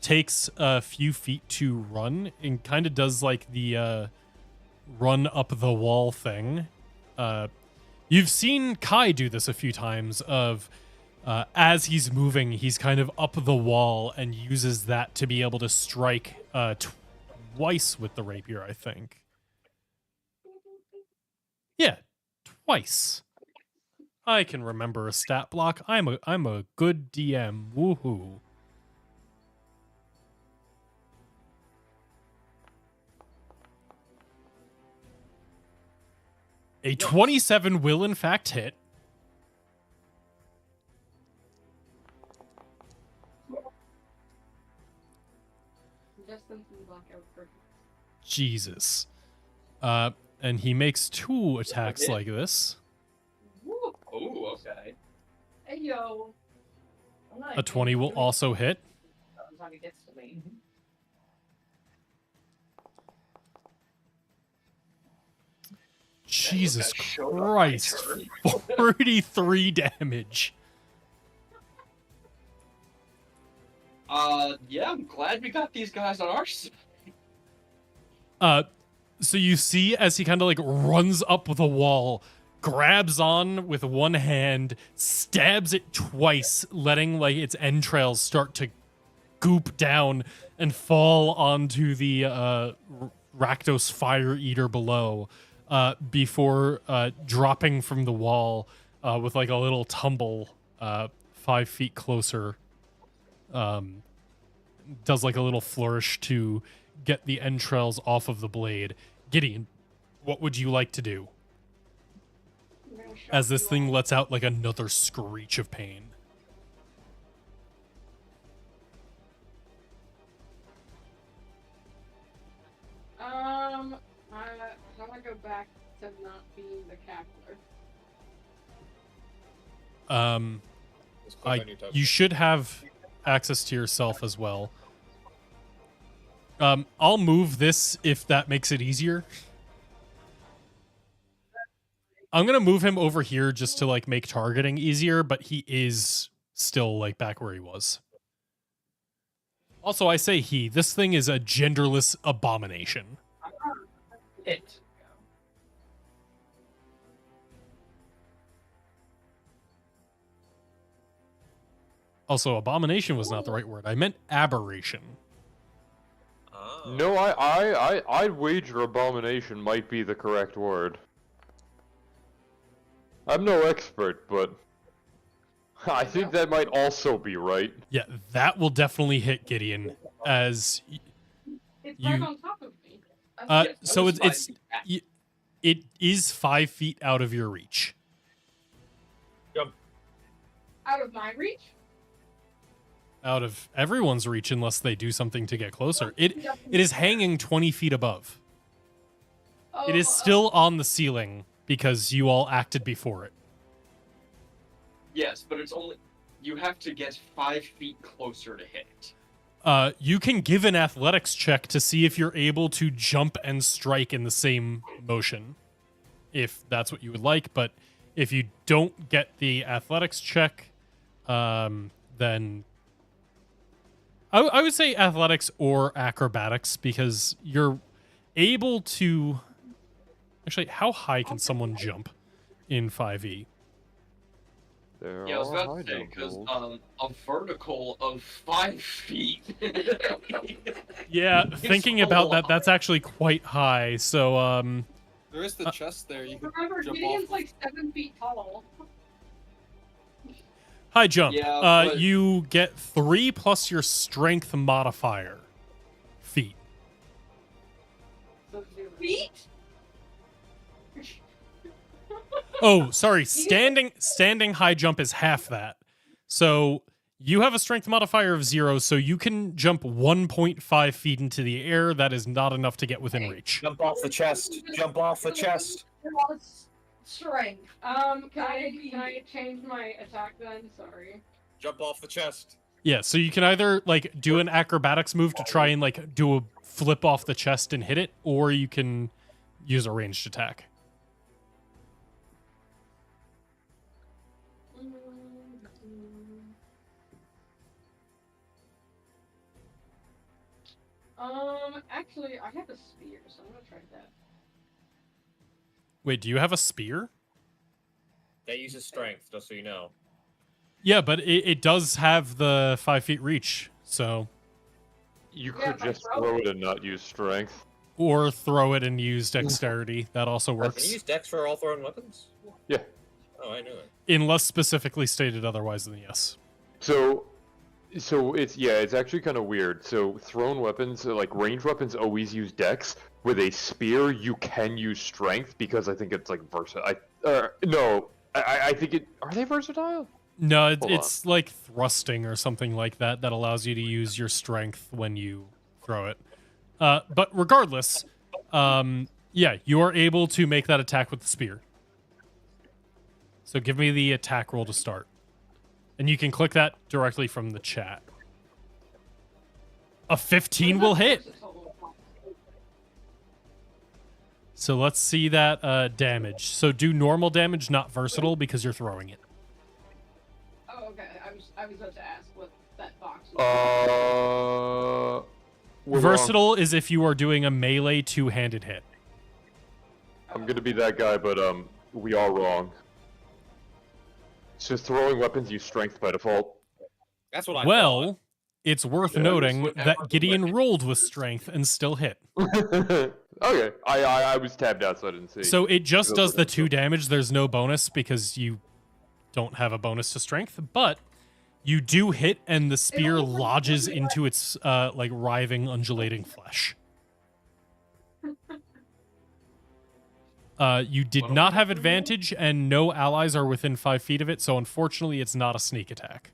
takes a few feet to run and kind of does like the run up the wall thing. You've seen Kai do this a few times of as he's moving, he's kind of up the wall and uses that to be able to strike twice with the rapier, I think. Yeah, twice. I can remember a stat block. I'm a good DM. Woohoo. A 27 will in fact hit. Jesus. And he makes 2 attacks like this. Oh, okay. Hey, yo. A 20 will also hit. Jesus Christ. 43 damage. Yeah, I'm glad we got these guys on our side. So you see as he kind of like runs up the wall, grabs on with one hand, stabs it twice, letting like its entrails start to goop down and fall onto the Rakdos fire eater below, before dropping from the wall with like a little tumble 5 feet closer. Does like a little flourish to get the entrails off of the blade. Gideon, what would you like to do? As this thing lets out like another screech of pain. I want to go back to not being the cackler. You should have access to yourself as well. I'll move this if that makes it easier. I'm gonna move him over here just to like make targeting easier, but he is still like back where he was. Also, I say he. This thing is a genderless abomination. It. Also, abomination was not the right word. I meant aberration. No, I'd wager abomination might be the correct word. I'm no expert, but I think that might also be right. Yeah, that will definitely hit Gideon as It's you. right on top of me. So it is 5 feet out of your reach. Out of my reach? Out of everyone's reach unless they do something to get closer. It is hanging 20 feet above. It is still on the ceiling because you all acted before it. Yes, but it's only you have to get 5 feet closer to hit it. You can give an athletics check to see if you're able to jump and strike in the same motion, if that's what you would like. But if you don't get the athletics check, then I would say athletics or acrobatics, because you're able to... Actually, how high can someone jump in 5e? Yeah, I was about to say, because a vertical of 5 feet. Yeah, thinking about that, that's actually quite high. So, There is the chest there. You can Remember, jump Gideon's off. like 7 feet tall. High jump. Yeah, but- You get 3 plus your strength modifier. Feet. So 0. Feet? Oh, sorry. Standing high jump is half that. So you have a strength modifier of 0, so you can jump 1.5 feet into the air. That is not enough to get within reach. Jump off the chest. Jump off the chest. Strength. Can I change my attack then? Sorry. Jump off the chest. Yeah, so you can either like do an acrobatics move to try and like do a flip off the chest and hit it, or you can use a ranged attack. Actually, I have a spear, so I'm gonna try that. Wait, do you have a spear? That uses strength, just so you know. Yeah, but it does have the 5 feet reach, so You Yeah, could if I just throw throw it- it and not use strength. or throw it and use dexterity. That also Can you works, use dex for all thrown weapons? Yeah. Oh, I knew it. unless specifically stated otherwise. Then yes. So it's actually kind of weird. So thrown weapons, like ranged weapons, always use dex. With a spear, you can use strength because I think it's like versatile. I think it. Are they versatile? No, Hold it's like thrusting or something like that that allows you to use your strength when you throw it. But regardless, yeah, you are able to make that attack with the spear. So give me the attack roll to start. And you can click that directly from the chat. A 15 will hit. So let's see that damage. So do normal damage, not versatile, because you're throwing it. Oh, okay. I was about to ask what that box was. We're Versatile is if you are doing a melee two-handed hit. wrong. I'm gonna be that guy, but we are wrong. So throwing weapons use strength by default. That's what I thought. Well, it's worth Yeah, noting that's what that everyone Gideon went. rolled with strength and still hit. Okay, I was tabbed out, so I didn't see. So it just Go does for the it. 2 damage. There's no bonus because you don't have a bonus to strength, but you do hit and the spear lodges into its like writhing, undulating flesh. You did not have advantage, and no allies are within 5 feet of it, so unfortunately it's not a sneak attack.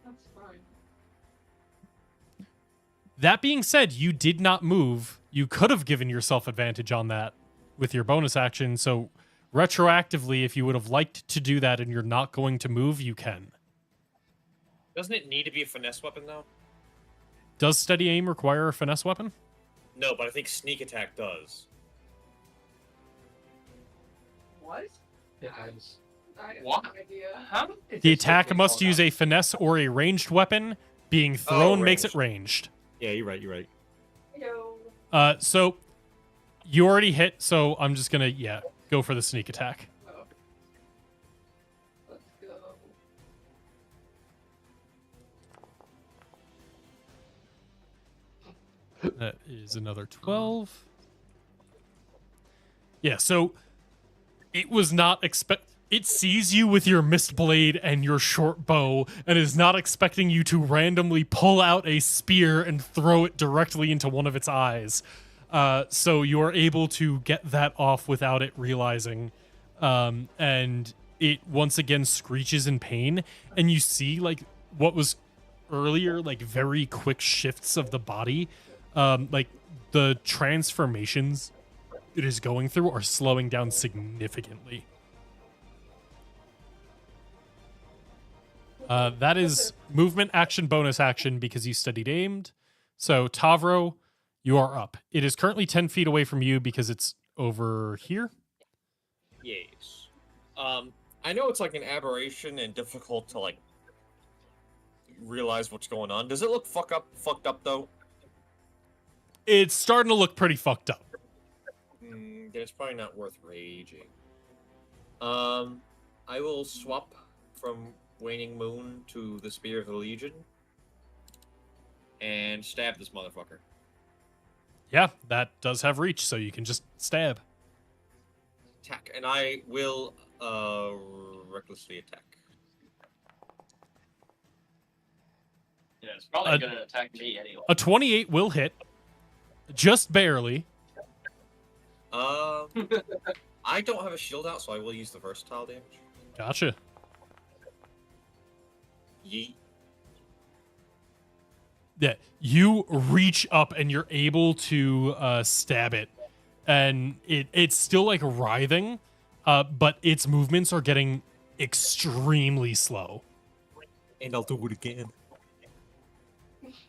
That's fine. That being said, you did not move. You could have given yourself advantage on that with your bonus action, so retroactively, if you would have liked to do that and you're not going to move, you can. Doesn't it need to be a finesse weapon, though? Does steady aim require a finesse weapon? No, but I think sneak attack does. What? It has. I have What? no idea. Huh? It The just attack takes must all use that. a finesse or a ranged weapon. Being thrown makes it ranged. Yeah, you're right. You're right. Yo. So you already hit, so I'm just gonna go for the sneak attack. Oh. Let's go. That is another 12. Yeah, so it was not it sees you with your mist blade and your short bow and is not expecting you to randomly pull out a spear and throw it directly into one of its eyes. So you're able to get that off without it realizing. And it once again screeches in pain, and you see like what was earlier like very quick shifts of the body, like the transformations it is going through are slowing down significantly. That is movement, action, bonus action because you studied aimed. So Tavro, you are up. It is currently 10 feet away from you because it's over here. Yes. I know it's like an aberration and difficult to like realize what's going on. Does it look fucked up though? It's starting to look pretty fucked up. Then it's probably not worth raging. I will swap from Waning Moon to the Spear of the Legion and stab this motherfucker. Yeah, that does have reach, so you can just stab. Attack, and I will recklessly attack. Yeah, it's probably Uh, gonna attack me anyway. A 28 will hit, just barely. I don't have a shield out, so I will use the versatile damage. Gotcha. Yeet. Yeah, you reach up and you're able to stab it, and it's still like writhing, but its movements are getting extremely slow. And I'll do it again.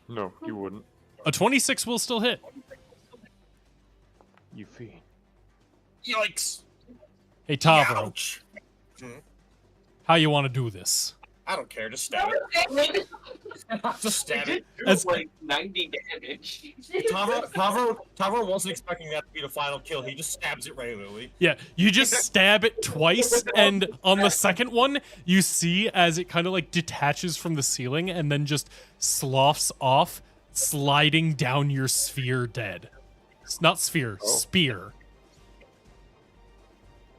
No, you wouldn't. A 26 will still hit. You fiend. Yikes! Hey, Tavro, Ouch! how you want to do this? I don't care, just stab it. Just stab it. As- like 90 damage. Tavro wasn't expecting that to be the final kill. He just stabs it regularly. Yeah, you just stab it twice, and on the second one, you see as it kind of like detaches from the ceiling and then just sloughs off, sliding down your sphere dead. It's not sphere, Oh. spear.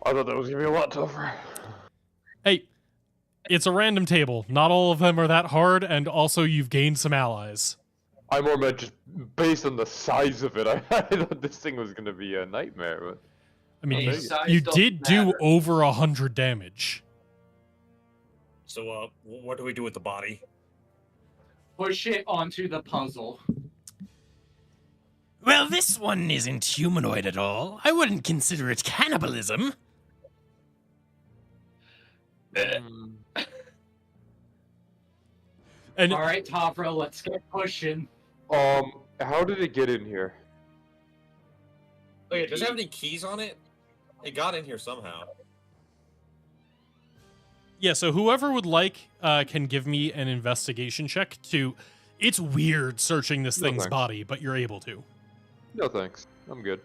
I thought that was gonna be a lot tougher. Hey, it's a random table. Not all of them are that hard, and also you've gained some allies. I more meant just based on the size of it. I thought this thing was gonna be a nightmare. But I mean, Hey, you, size you doesn't did do matter. over 100 damage. So, what do we do with the body? Push it onto the puzzle. Well, this one isn't humanoid at all. I wouldn't consider it cannibalism. mm, And All right, Tavro, let's get pushing. how did it get in here? Oh yeah, does it have any keys on it? It got in here somehow. yeah, so whoever would like can give me an investigation check to. It's weird searching this No thing's thanks. body, but you're able to. No thanks. I'm good.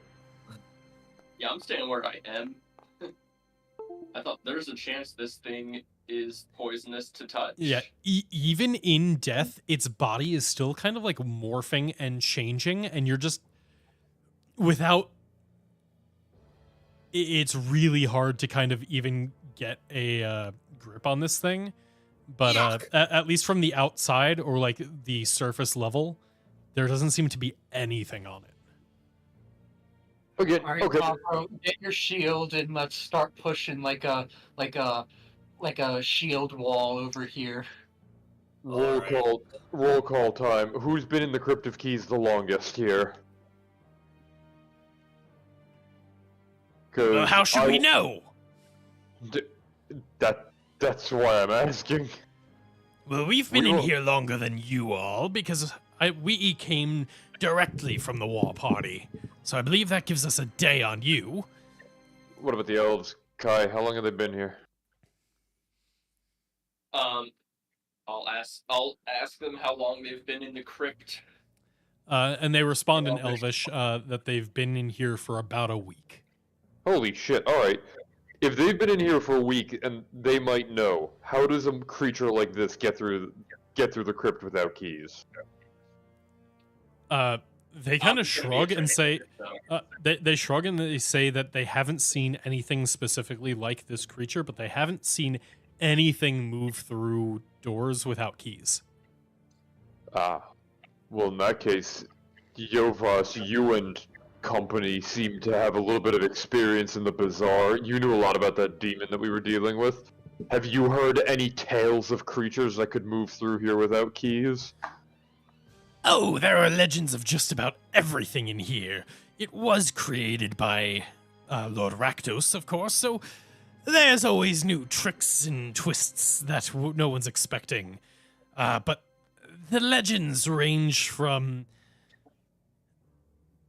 Yeah, I'm staying where I am. I thought there's a chance this thing is poisonous to touch. Yeah, even in death, its body is still kind of like morphing and changing, and you're just without. It's really hard to kind of even get a grip on this thing, but Yuck. at least from the outside or like the surface level, there doesn't seem to be anything on it. Okay. All right, Okay. Tavro, get your shield and let's start pushing like a shield wall over here. Roll Alright. call. Roll call time. Who's been in the Crypt of Keys the longest here? Well, how should we know? That's why I'm asking. Well, we've been We in will- here longer than you all because we came directly from the war party. So I believe that gives us a day on you. What about the elves? Kai, how long have they been here? I'll ask them how long they've been in the crypt. And they respond in Elvish. Elvish that they've been in here for about a week. Holy shit, alright. If they've been in here for a week and they might know, how does a creature like this get through the crypt without keys? They kind of shrug and say, So, they shrug and they say that they haven't seen anything specifically like this creature, but they haven't seen anything move through doors without keys. Ah. Well, in that case, Yovas, you and company seem to have a little bit of experience in the bazaar. You knew a lot about that demon that we were dealing with. Have you heard any tales of creatures that could move through here without keys? Oh, there are legends of just about everything in here. It was created by Lord Rakdos, of course, so there's always new tricks and twists that no one's expecting. But the legends range from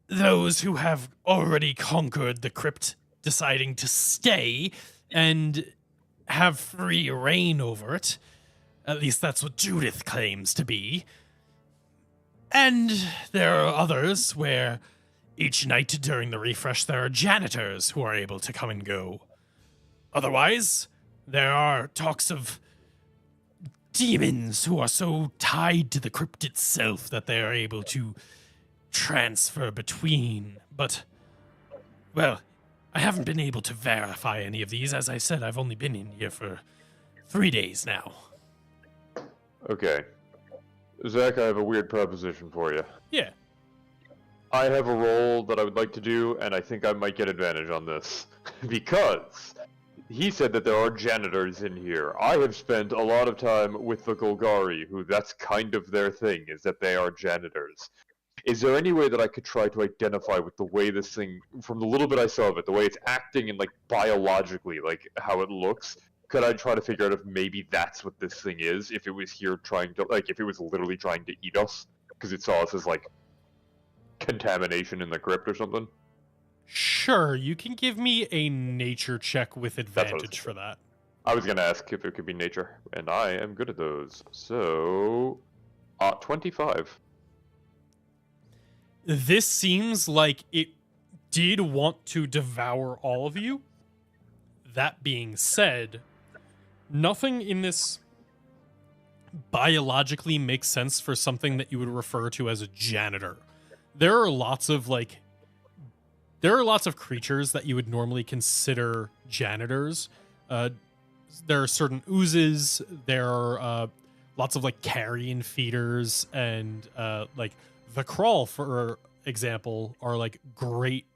those who have already conquered the crypt deciding to stay and have free reign over it. At least that's what Judith claims to be. And there are others where each night during the refresh there are janitors who are able to come and go. Otherwise, there are talks of demons who are so tied to the crypt itself that they are able to transfer between, but, well, I haven't been able to verify any of these. As I said, I've only been in here for 3 days now. Okay. Zach, I have a weird proposition for you. Yeah. I have a role that I would like to do, and I think I might get advantage on this. Because he said that there are janitors in here. I have spent a lot of time with the Golgari, who that's kind of their thing, is that they are janitors. Is there any way that I could try to identify with the way this thing, from the little bit I saw of it, the way it's acting and, like, biologically, like, how it looks? Could I try to figure out if maybe that's what this thing is? If it was here trying to, like, if it was literally trying to eat us? Because it saw us as, like, contamination in the crypt or something? Sure, you can give me a nature check with what I was advantage for that. I was gonna ask if it could be nature, and I am good at those. So, 25. This seems like it did want to devour all of you. That being said, nothing in this biologically makes sense for something that you would refer to as a janitor. There are lots of creatures that you would normally consider janitors. There are certain oozes. There are lots of like carrion feeders, and like the crawl, for example, are like great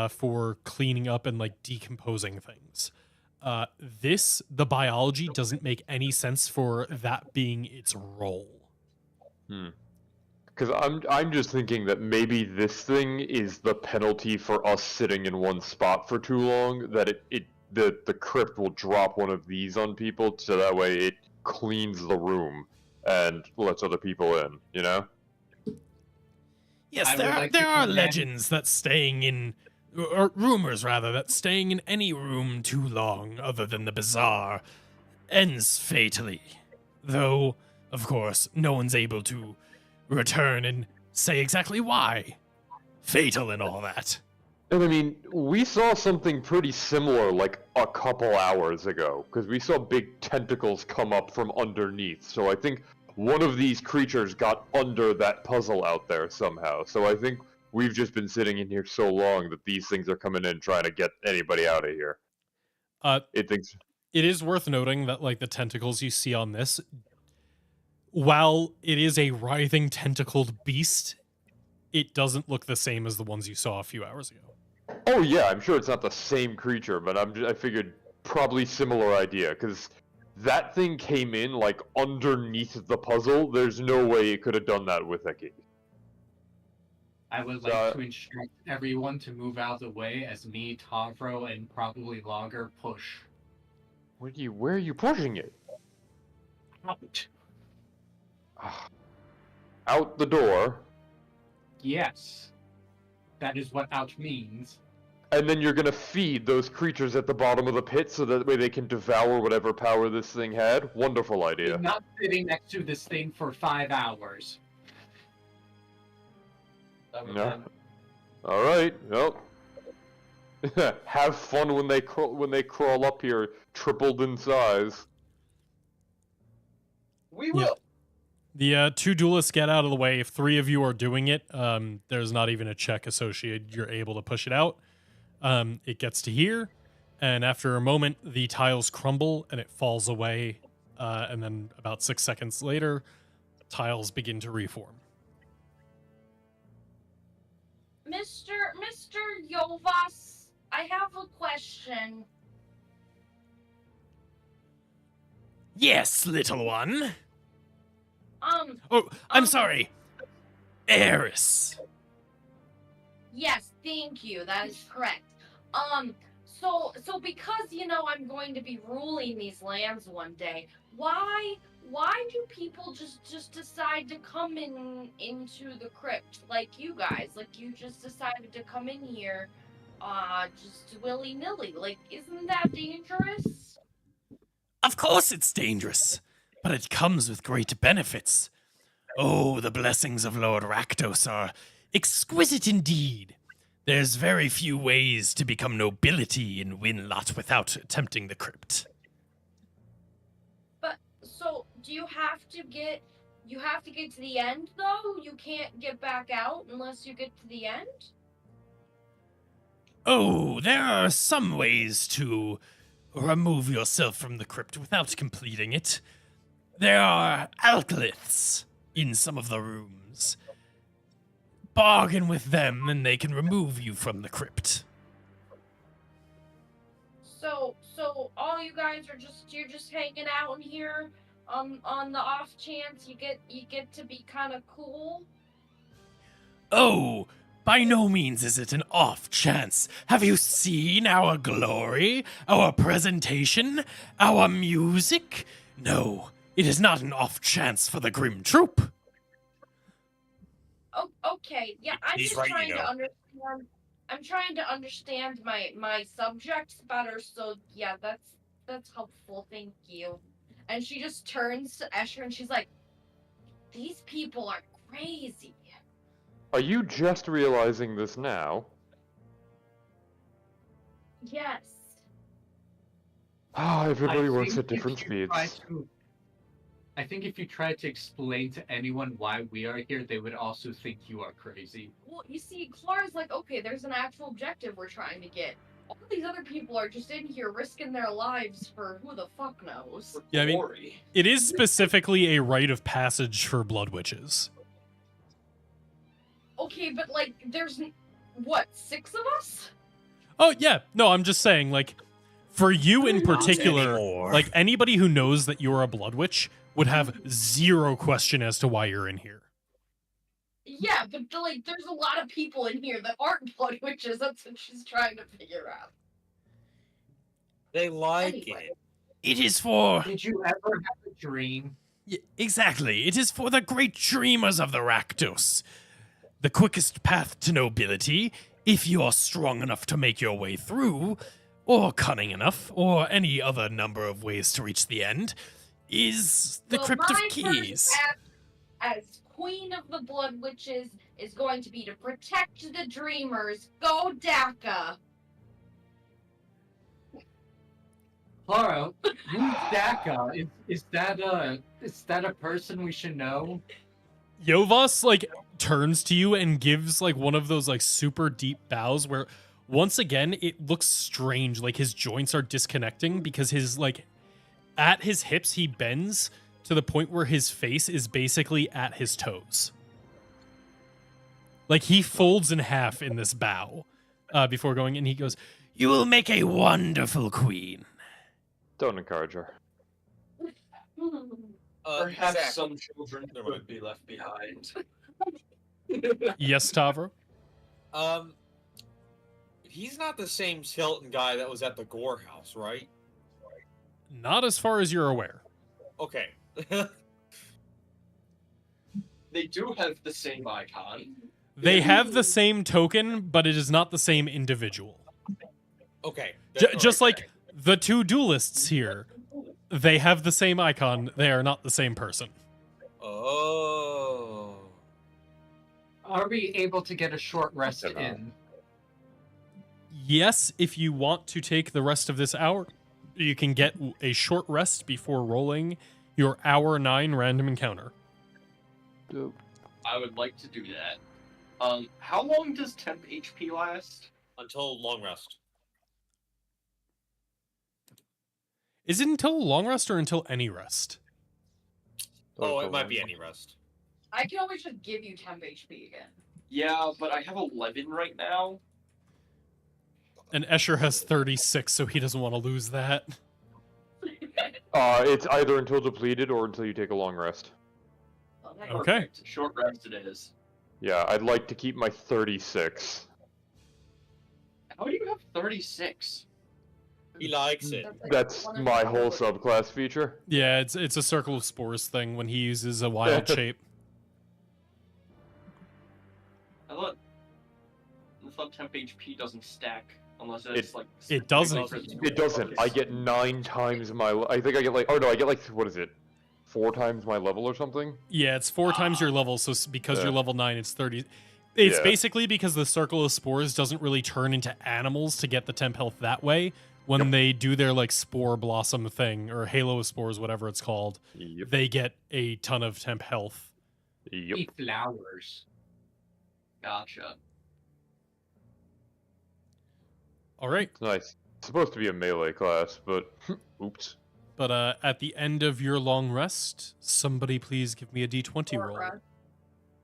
for cleaning up and like decomposing things. The biology doesn't make any sense for that being its role. Because I'm just thinking that maybe this thing is the penalty for us sitting in one spot for too long, that the crypt will drop one of these on people, so that way it cleans the room and lets other people in, you know? Yes, I would like to there are commend- legends that staying in, or rumors rather, that staying in any room too long other than the bazaar ends fatally. Though, of course, no one's able to return and say exactly why. Fatal and all that. And I mean, we saw something pretty similar like a couple hours ago, because we saw big tentacles come up from underneath, so I think one of these creatures got under that puzzle out there somehow. So I think we've just been sitting in here so long that these things are coming in trying to get anybody out of here. It is worth noting that like the tentacles you see on this, while it is a writhing tentacled beast, it doesn't look the same as the ones you saw a few hours ago. Oh yeah, I'm sure it's not the same creature, but I figured probably similar idea, because that thing came in like underneath the puzzle. There's no way it could have done that with a key. I would like to instruct everyone to move out of the way as me, Tavro, and probably Logger push. Where are you pushing it? Out. Out the door. Yes. That is what out means. And then you're gonna feed those creatures at the bottom of the pit so that way they can devour whatever power this thing had? Wonderful idea. I'm not sitting next to this thing for 5 hours. No. Alright, well. Have fun when they crawl up here, tripled in size. We will. The two duelists get out of the way. If 3 of you are doing it, there's not even a check associated. You're able to push it out. It gets to here, and after a moment, the tiles crumble and it falls away. And then about 6 seconds later, tiles begin to reform. Mr. Yovas, I have a question. Yes, little one. Oh, I'm sorry. Eris. Yes, thank you. That is correct. So because I'm going to be ruling these lands one day, why do people just decide to come into the crypt like you guys? Like you just decided to come in here, just willy-nilly. Like, isn't that dangerous? Of course it's dangerous, but it comes with great benefits. Oh, the blessings of Lord Rakdos are exquisite indeed. There's very few ways to become nobility in Winlot without attempting the crypt. But, so, do you have to get You have to get to the end, though? You can't get back out unless you get to the end? Oh, there are some ways to remove yourself from the crypt without completing it. There are alkyliths in some of the rooms. Bargain with them and they can remove you from the crypt. So all you guys are you're just hanging out in here on the off chance you get to be kind of cool? Oh, by no means is it an off chance. Have you seen our glory, our presentation, our music? No, it is not an off chance for the Grim Troop. Oh, okay. Yeah, I'm He's just right, trying you to know. understand. I'm trying to understand my subjects better. So yeah, that's helpful. Thank you. And she just turns to Escher and she's like, "These people are crazy." Are you just realizing this now? Yes. Ah, everybody I works think at different if you try speeds. I think if you tried to explain to anyone why we are here, they would also think you are crazy. Well, you see, Clara's like, okay, there's an actual objective we're trying to get. All these other people are just in here risking their lives for who the fuck knows. Yeah, I mean, Glory. it is specifically a rite of passage for blood witches. Okay, but like, there's what, 6 of us? Oh yeah, no, I'm just saying, like, for you in Not particular, anymore. like anybody who knows that you're a blood witch would have zero question as to why you're in here. Yeah, but like, there's a lot of people in here that aren't blood witches. That's what she's trying to figure out. They like Anyway. it. It is for. Did you ever have a dream? Exactly, it is for the great dreamers of the Rakdos. The quickest path to nobility, if you are strong enough to make your way through, or cunning enough, or any other number of ways to reach the end, is the Well, Crypt of my Keys. first act as Queen of the Blood Witches is going to be to protect the dreamers. Go Daka! Clara, who's Daka? Is that a person we should know? Yovas like turns to you and gives like one of those like super deep bows where once again it looks strange, like his joints are disconnecting because his like at his hips he bends to the point where his face is basically at his toes. Like he folds in half in this bow before going, and he goes, You will make a wonderful queen. Don't encourage her. Perhaps Zach, some children Never mind. would be left behind. "Yes, Tavro." He's not the same Tilton guy that was at the Gore house, right? Not as far as you're aware. Okay. They do have the same icon. They have the same token, but it is not the same individual. Okay. Just like the two duelists here, they have the same icon. They are not the same person. Oh. Are we able to get a short rest Dunno. in? Yes, if you want to take the rest of this hour, you can get a short rest before rolling your hour 9 random encounter. I would like to do that. How long does temp HP last? Until long rest. Is it until a long rest or until any rest? Oh, it might be any rest. I can always just give you temp HP again. Yeah, but I have 11 right now. And Escher has 36, so he doesn't want to lose that. It's either until depleted or until you take a long rest. Okay. Okay. Perfect. Short rest it is. Yeah, I'd like to keep my 36. How do you have 36? He likes it. That's like That's one of my the- whole subclass feature. Yeah, it's a circle of spores thing when he uses a wild shape. I thought temp HP doesn't stack unless it's like. it doesn't. It doesn't. I get 9 times my. I think I get like. Oh no, I get like what is it? 4 times my level or something. Yeah, it's 4 times your level, so because Yeah. you're level 9, it's 30. It's Yeah. basically because the circle of spores doesn't really turn into animals to get the temp health that way. when they do their like spore blossom thing or halo of spores, whatever it's called, Yep. they get a ton of temp health. Yep. Eat flowers. Gotcha. All right. Nice. It's supposed to be a melee class, but oops. But at the end of your long rest, somebody please give me a d20 Short roll. rest.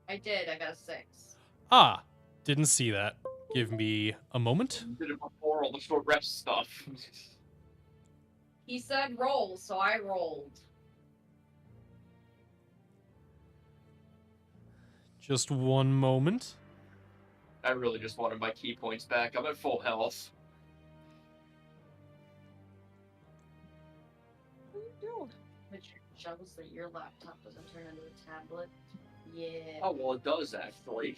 I did. I got a 6. Ah, didn't see that. Give me a moment. You did it before all the short rest stuff. He said roll, so I rolled. Just one moment. I really just wanted my key points back. I'm at full health. Which shows that your laptop doesn't turn into a tablet. Yeah. Oh, well, it does, actually.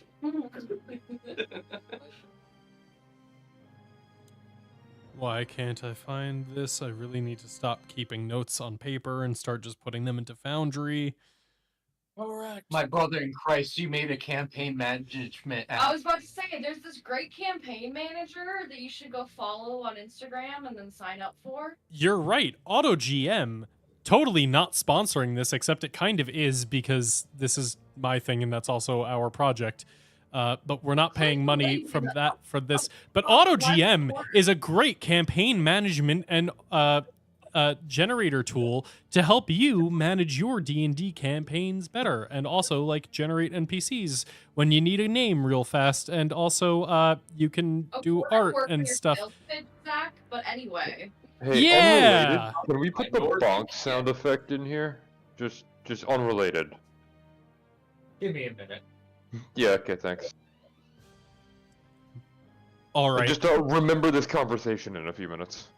Why can't I find this? I really need to stop keeping notes on paper and start just putting them into Foundry. Correct. My brother in Christ, you made a campaign management app. I was about to say, there's this great campaign manager that you should go follow on Instagram and then sign up for. You're right. AutoGM, totally not sponsoring this, except it kind of is because this is my thing and that's also our project. But we're not paying money from that for this. But AutoGM is a great campaign management and generator tool to help you manage your D&D campaigns better, and also like generate NPCs when you need a name real fast, and also you can do art and stuff. Zach, but anyway. Hey, Yeah! unrelated. Can we put the bonk sound effect in here? Just unrelated. Give me a minute. Yeah, okay, thanks. All And right. just remember this conversation in a few minutes.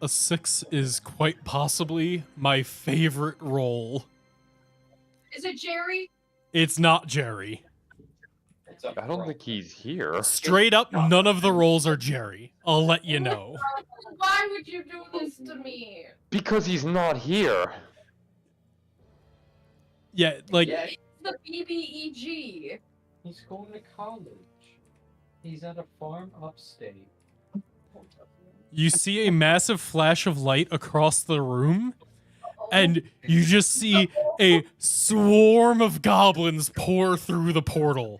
A 6 is quite possibly my favorite roll. Is it Jerry? It's not Jerry. It's up I don't front. think he's here. Straight up, none of the rolls are Jerry. I'll let you know. Why would you do this to me? Because he's not here. Yeah, like, Yeah, It's the BBEG. He's going to college. He's at a farm upstate. you see a massive flash of light across the room, and you just see a swarm of goblins pour through the portal.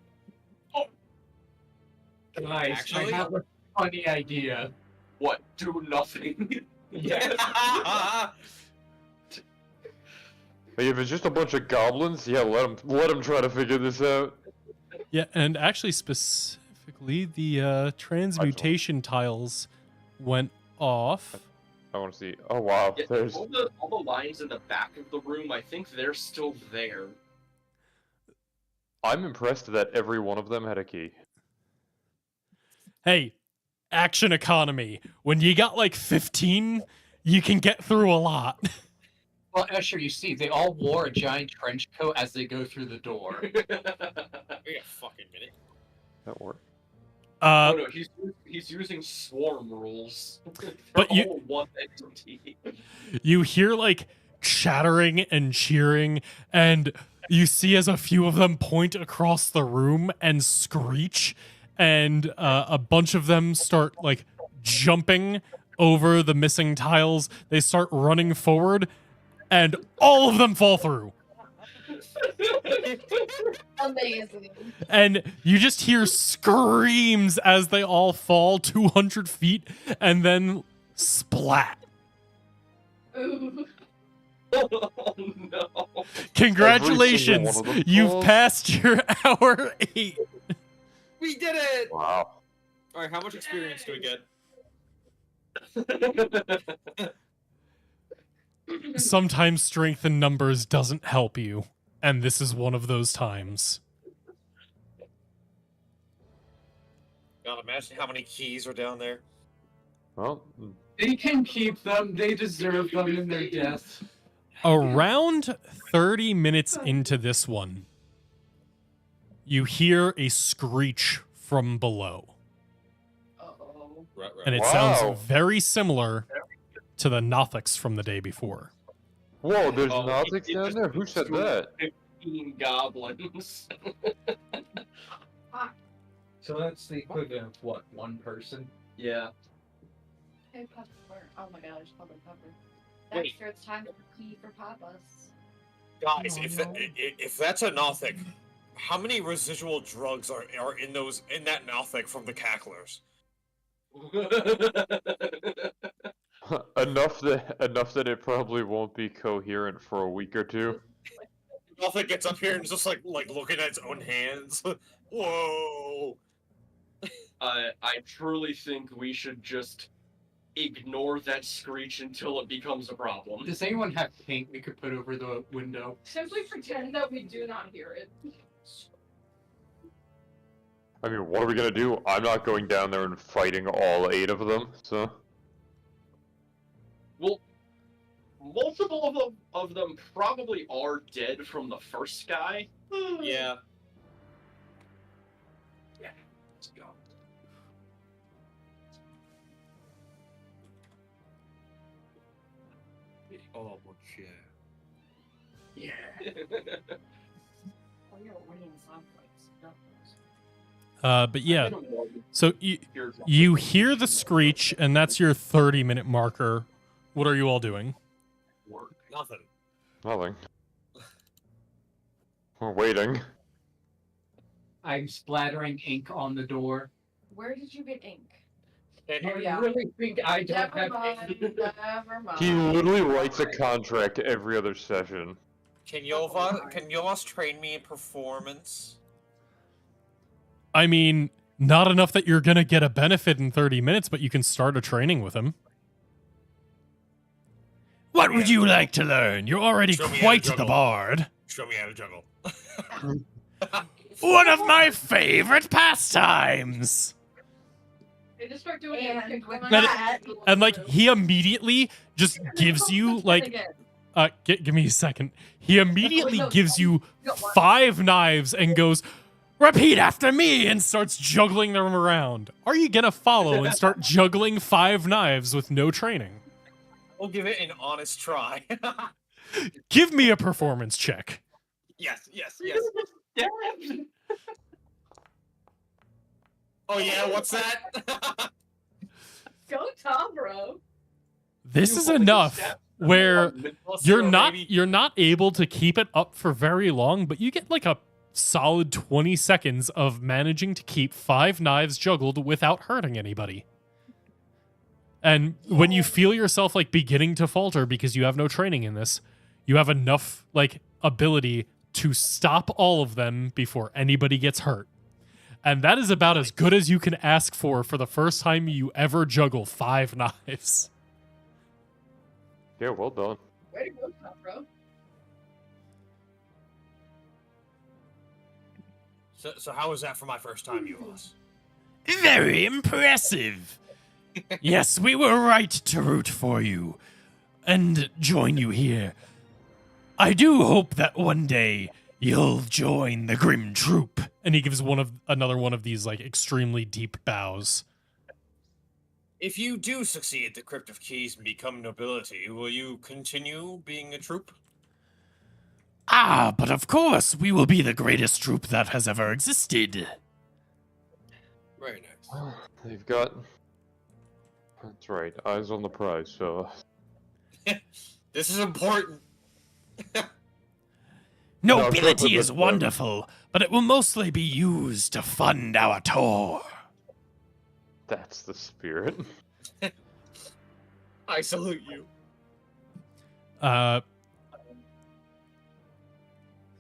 Nice. Actually? I have a funny idea. what? Do nothing? Yeah. Hey, if it's just a bunch of goblins, yeah, let him try to figure this out. Yeah, and actually specifically, the transmutation tiles went off. I want to see. Oh wow, Yeah, there's. all the lines in the back of the room, I think they're still there. I'm impressed that every one of them had a key. Hey, action economy. When you got like 15, you can get through a lot. Well, Escher, you see, they all wore a giant trench coat as they go through the door. Wait a fucking minute. That worked. Oh no, he's using swarm rules. They're But you- all one entity. You hear like chattering and cheering, and you see as a few of them point across the room and screech, and a bunch of them start like jumping over the missing tiles. They start running forward, and all of them fall through. Amazing. And you just hear screams as they all fall 200 feet and then splat. Ooh. Oh no. Congratulations! Every single one of them You've falls. passed your hour 8. We did it! Wow. Alright, how much experience do we get? Sometimes strength in numbers doesn't help you, and this is one of those times. God, imagine how many keys are down there. Well, They can keep them. They deserve them in their death. Around 30 minutes into this one, you hear a screech from below, Uh-oh. Right. and it Wow. sounds very similar to the Nothics from the day before. whoa, there's Oh, Nautics it down just there? Who said that? 15 goblins. So that's the equivalent of what? One person? Yeah. Hey, Pepper. Oh my god, I just called him Pepper. Wait. Dexter, it's time to pee for Papas. Guys, Oh, if no. if that's a Nothic, how many residual drugs are in that Nothic from the cacklers? enough that it probably won't be coherent for a week or two. Nothic gets up here and is just like looking at its own hands. Whoa! I truly think we should just ignore that screech until it becomes a problem. Does anyone have paint we could put over the window? Simply pretend that we do not hear it. I mean, what are we gonna do? I'm not going down there and fighting all 8 of them, so... Well, multiple of them probably are dead from the first guy. Yeah. Let's go. Oh, mon cher. Yeah. Oh, you're winning someplace. But yeah, so you hear the screech, and that's your 30-minute marker. What are you all doing? Nothing. Nothing. We're waiting. I'm splattering ink on the door. Where did you get ink? And Do you yeah. really think I don't Never have mind. ink? Never mind. He literally writes a contract every other session. can Yovas train me in performance? I mean, not enough that you're gonna get a benefit in 30 minutes, but you can start a training with him. What would you like to learn? You're already Show me how to quite the juggle. bard. Show me how to juggle. One of my favorite pastimes. They just start doing And it. with And- that, And like he immediately just gives you like give me a second. He immediately No, gives you no, what? 5 knives and goes, "Repeat after me," and starts juggling them around. Are you gonna follow and start juggling 5 knives with no training? We'll give it an honest try. Give me a performance check. yes. Damn. Oh yeah, what's that? Go Tom, bro. This is enough where Let's you're go, not baby. you're not able to keep it up for very long, but you get like a solid 20 seconds of managing to keep 5 knives juggled without hurting anybody. And when you feel yourself like beginning to falter because you have no training in this, you have enough like ability to stop all of them before anybody gets hurt. And that is about as good as you can ask for the first time you ever juggle 5 knives. Yeah, well done. Way to go, Tom, bro. So how was that for my first time, Yovas? Very impressive. Yes, we were right to root for you and join you here. I do hope that one day you'll join the Grim Troop. And he gives another one of these like extremely deep bows. If you do succeed at the Crypt of Keys and become nobility, will you continue being a troop? Ah, but of course, we will be the greatest troop that has ever existed. Very nice. Well, they've got... That's right, eyes on the prize, so... This is important. Nobility but is wonderful, but it will mostly be used to fund our tour. That's the spirit. I salute you.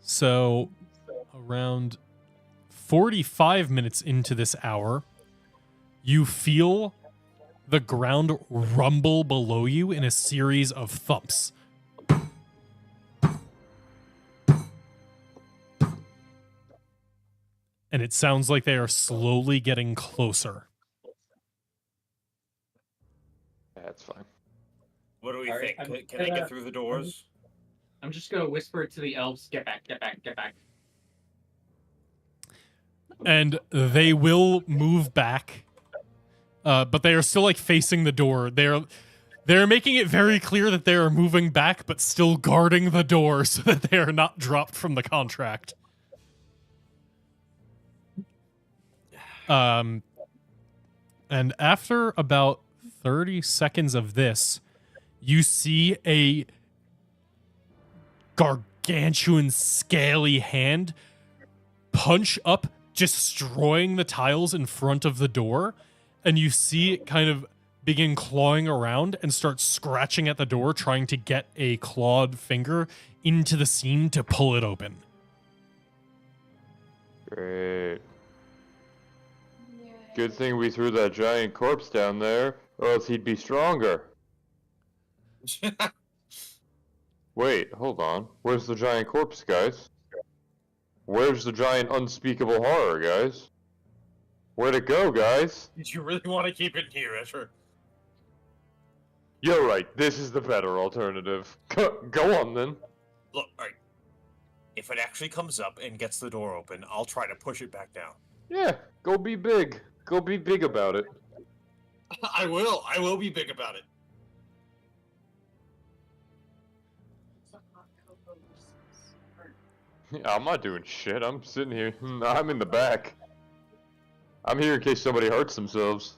So around 45 minutes into this hour, you feel the ground rumble below you in a series of thumps. And it sounds like they are slowly getting closer. That's fine. What do we Alright, think? I'm Can I gonna- get through the doors? I'm just gonna whisper it to the elves, get back, get back, get back. And they will move back, but they are still like facing the door. They're making it very clear that they are moving back, but still guarding the door so that they are not dropped from the contract. And after about 30 seconds of this, you see a gargantuan, scaly hand punch up, destroying the tiles in front of the door, and you see it kind of begin clawing around and start scratching at the door, trying to get a clawed finger into the seam to pull it open. Great. Good thing we threw that giant corpse down there, or else he'd be stronger. Wait, hold on. Where's the giant corpse, guys? Where's the giant unspeakable horror, guys? Where'd it go, guys? Did you really want to keep it here, Escher? You're right, this is the better alternative. Go on, then. Look, alright. If it actually comes up and gets the door open, I'll try to push it back down. Yeah, go be big. Go be big about it. I will. I will be big about it. Yeah, I'm not doing shit. I'm sitting here. I'm in the back. I'm here in case somebody hurts themselves.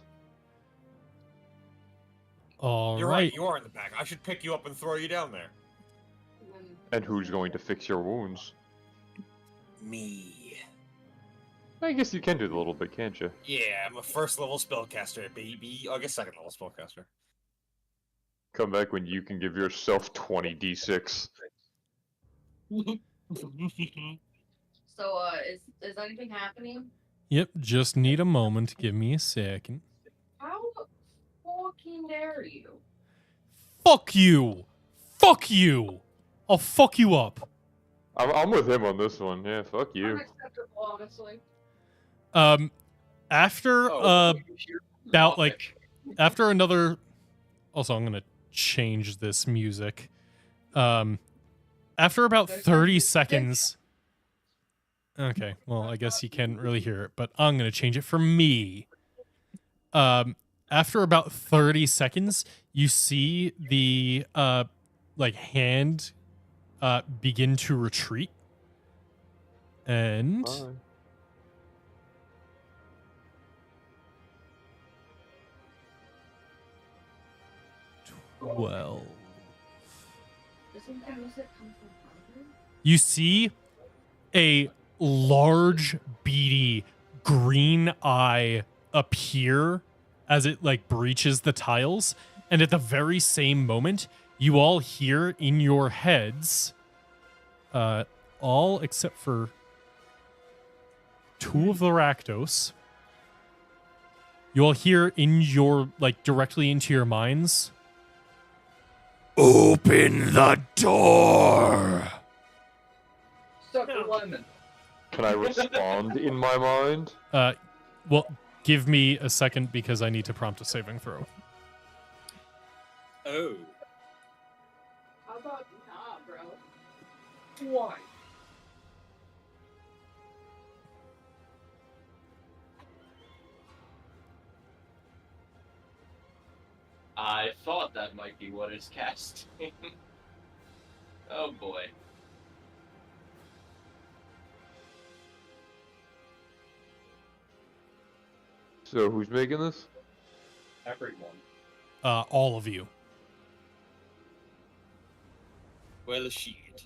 All You're right. right. You are in the back. I should pick you up and throw you down there. And who's going to fix your wounds? Me. I guess you can do it a little bit, can't you? Yeah, I'm a first level spellcaster, baby. I guess second level spellcaster. Come back when you can give yourself 20 d6. So, is anything happening? Yep, just need a moment. Give me a second. How fucking dare you? Fuck you! Fuck you! I'll fuck you up. I'm with him on this one. Yeah, fuck you. Unacceptable, honestly. After Oh, about like after another. Also, I'm gonna change this music. After about 30 seconds. Okay, well, I guess you can't really hear it, but I'm gonna change it for me. After about 30 seconds, you see the like hand begin to retreat. And Bye. Well, Doesn't the music come from Harvard? you see a large, beady green eye appear as it like breaches the tiles, and at the very same moment, you all hear in your heads, all except for two of the Rakdos, you all hear in your like directly into your minds. Open the door. Suck the lemon. Can I respond in my mind? Well, give me a second because I need to prompt a saving throw. Oh. How about nah, bro? Why? I thought that might be what it's casting. Oh boy. So who's making this? Everyone. All of you. Well, shit.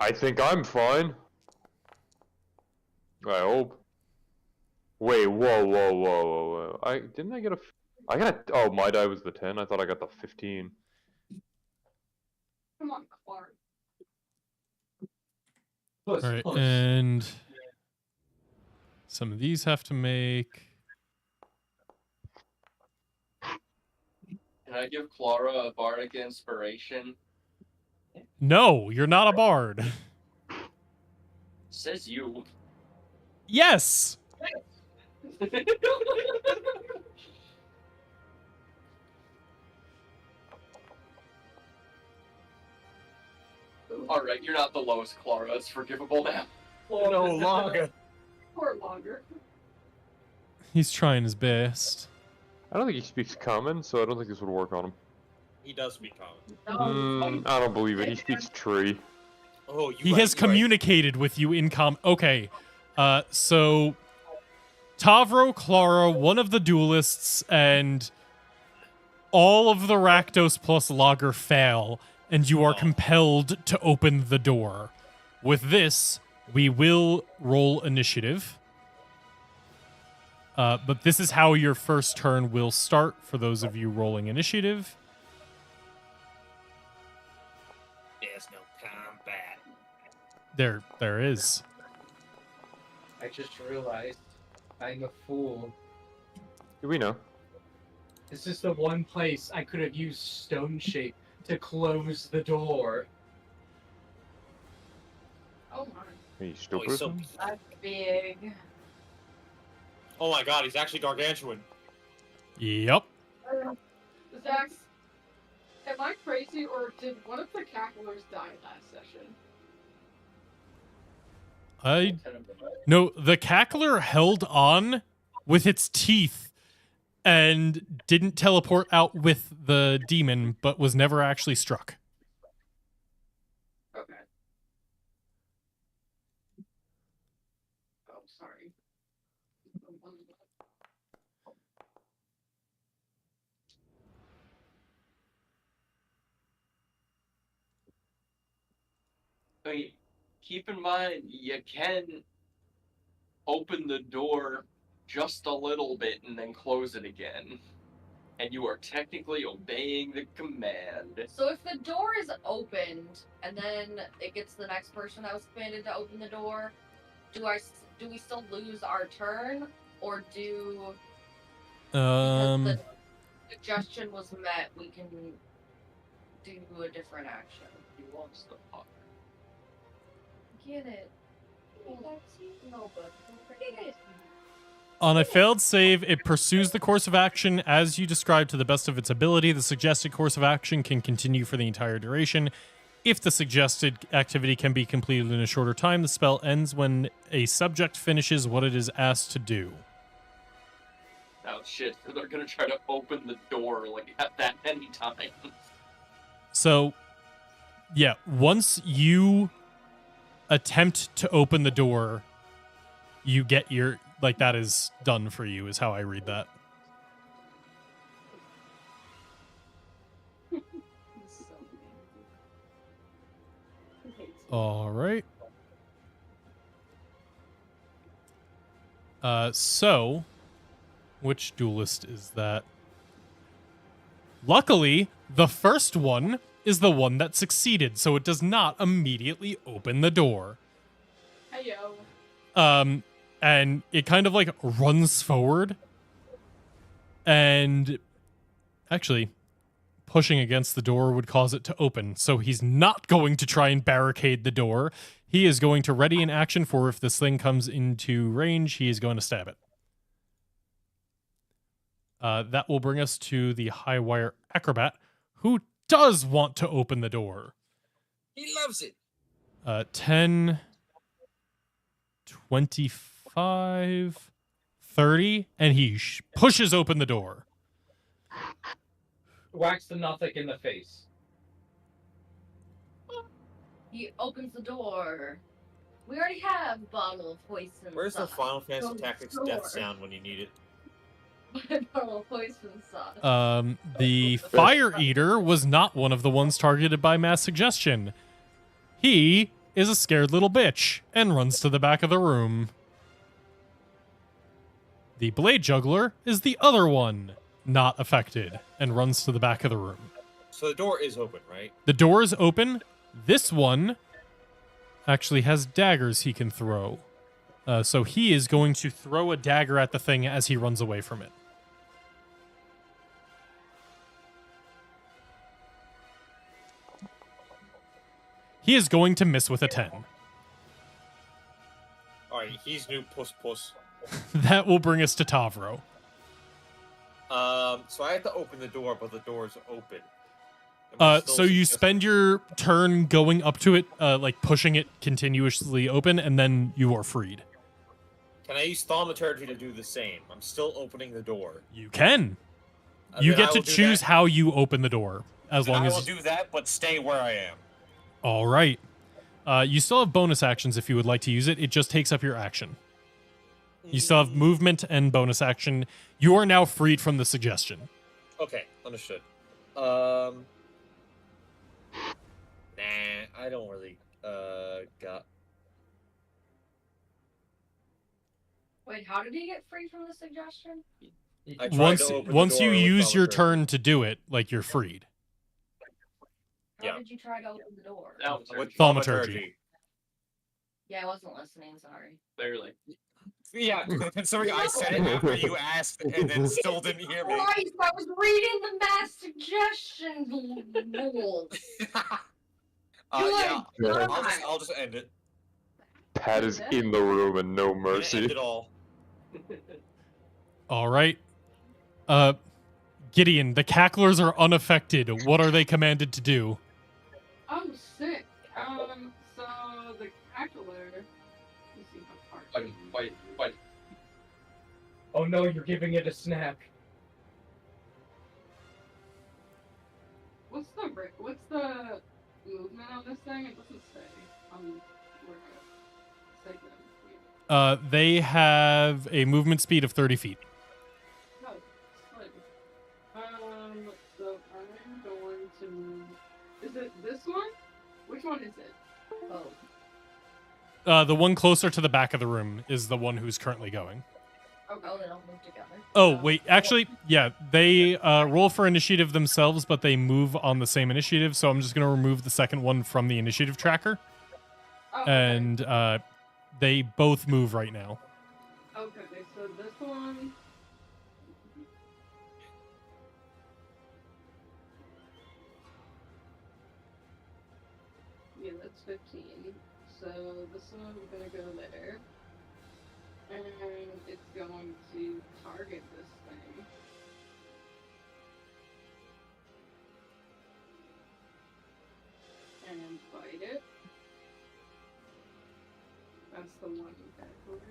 I think I'm fine. I hope. Wait, whoa. I get a. I got a. Oh, my die was the 10. I thought I got the 15. Come on, Clark. Puss, All right, puss. and some of these have to make. Can I give Clara a bardic inspiration? No, you're not a bard. Says you. Yes. Alright, you're not the lowest, Clara. It's forgivable now. No longer. Or longer. He's trying his best. I don't think he speaks common, so I don't think this would work on him. He does speak common. I don't believe it. He speaks tree. Oh, He has communicated with you in okay. So Tavro, Clara, one of the duelists, and all of the Rakdos plus Lager fail, and you are compelled to open the door. With this, we will roll initiative. But this is how your first turn will start for those of you rolling initiative. There's no combat. There is. I just realized I'm a fool. We know. This is the one place I could have used Stone Shape to close the door. Oh my. Are you still he's so- person? That's big. Oh my god, he's actually gargantuan. Yep. Zach, am I crazy or did one of the cacklers die last session? No, the cackler held on with its teeth and didn't teleport out with the demon, but was never actually struck. Okay. Oh, sorry. I mean, keep in mind, you can open the door just a little bit and then close it again. And you are technically obeying the command. So if the door is opened and then it gets the next person that was commanded to open the door, do we still lose our turn, or because the suggestion was met, we can do a different action? He wants the puck. Get it? No, but get it. On a failed save, it pursues the course of action as you described to the best of its ability. The suggested course of action can continue for the entire duration. If the suggested activity can be completed in a shorter time, the spell ends when a subject finishes what it is asked to do. Oh shit, they're gonna try to open the door like at that any time. So, yeah, once you attempt to open the door, you get your, like, that is done for you, is how I read that. All right. So, which duelist is that? Luckily, the first one is the one that succeeded, so it does not immediately open the door. Heyo. And it kind of like runs forward, and actually pushing against the door would cause it to open. So he's not going to try and barricade the door. He is going to ready an action for if this thing comes into range, he is going to stab it. That will bring us to the high wire acrobat, who does want to open the door. He loves it. 10, 25, 30, and he pushes open the door. Whacks the Nothic in the face. He opens the door. We already have bottle of poison. Where's the sauce. Final Fantasy Go to Tactics the death door. sound when you need it? Bottle of poison sauce. The Fire Eater was not one of the ones targeted by mass suggestion. He is a scared little bitch and runs to the back of the room. The Blade Juggler is the other one not affected and runs to the back of the room. So the door is open, right? The door is open. This one actually has daggers he can throw. So he is going to throw a dagger at the thing as he runs away from it. He is going to miss with a 10. Alright, he's new puss puss. That will bring us to Tavro. So I have to open the door, but the door is open. Am I still So you suggest- spend your turn going up to it, like pushing it continuously open, and then you are freed. Can I use Thaumaturgy to do the same? I'm still opening the door. You can. You Then get I to will do choose that. how you open the door, as Then long I as. will do that, but stay where I am. All right. You still have bonus actions if you would like to use it. It just takes up your action. You still have movement and bonus action. You are now freed from the suggestion. Okay, understood. Nah, I don't really got. Wait, how did he get free from the suggestion? I tried to open the Once you door with use your thaumaturgy. turn to do it, like you're freed. How Yeah. did you try to open the door? With Thaumaturgy. Yeah, I wasn't listening, sorry. Barely. Yeah, considering I said it after you asked and then still didn't hear me. Christ, I was reading the mass suggestion rule. Yeah, Good. I'll just end it. Pat is in the room and no I'm gonna end mercy. it all. All right. Gideon, the cacklers are unaffected. What are they commanded to do? Oh, sick. So the cackler. Let's see how far. Fight. Oh no, you're giving it a snack. What's the movement on this thing? It doesn't say. Where segment. They have a movement speed of 30 feet. No, slid. So I'm going to move. Is it this one? Which one is it? Oh. The one closer to the back of the room is the one who's currently going. Oh, they don't move together. Oh, wait. Actually, yeah. They roll for initiative themselves, but they move on the same initiative. So I'm just going to remove the second one from the initiative tracker. Oh, okay. And they both move right now. Okay, so this one. Yeah, that's 15. So this one's gonna go there. And it's going to target this thing. And bite it. That's the one backward.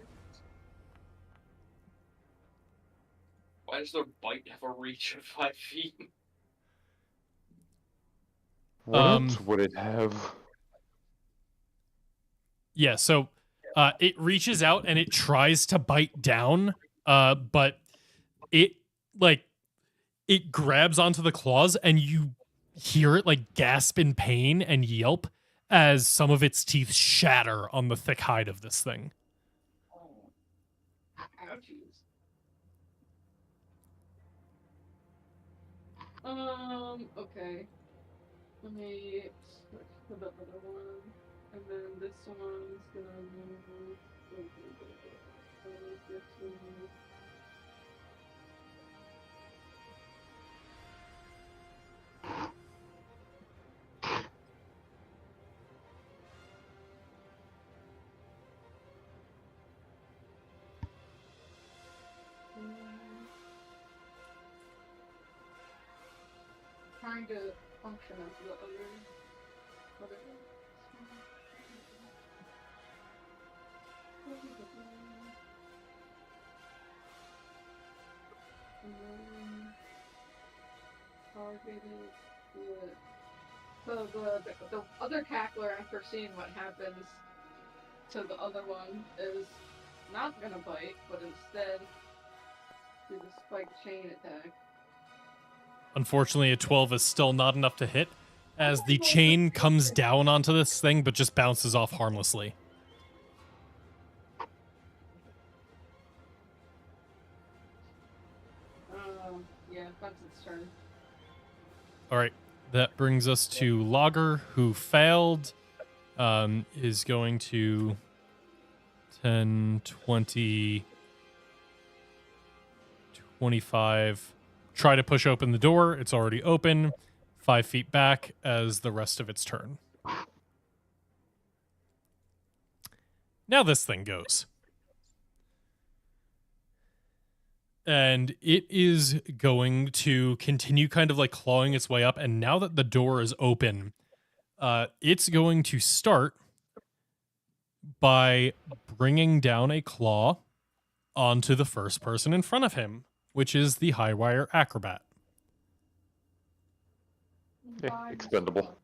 Why does their bite have a reach of 5 feet? What else would it have? Yeah, so it reaches out and it tries to bite down, but it grabs onto the claws and you hear it like gasp in pain and yelp as some of its teeth shatter on the thick hide of this thing. Ouchies. Okay. Let me switch to the other one. And then this one's gonna move. This one. Trying to function as the other. And then target it with. So the other cackler, after seeing what happens to the other one, is not gonna bite, but instead do the spike chain attack. Unfortunately, a 12 is still not enough to hit, as the chain comes down onto this thing but just bounces off harmlessly. Yeah, that's its turn. All right, that brings us to Logger, who failed, is going to 10, 20, 25, try to push open the door. It's already open, 5 feet back as the rest of its turn. Now this thing goes. And it is going to continue kind of like clawing its way up. And now that the door is open, it's going to start by bringing down a claw onto the first person in front of him, which is the Highwire Acrobat. Yeah, expendable.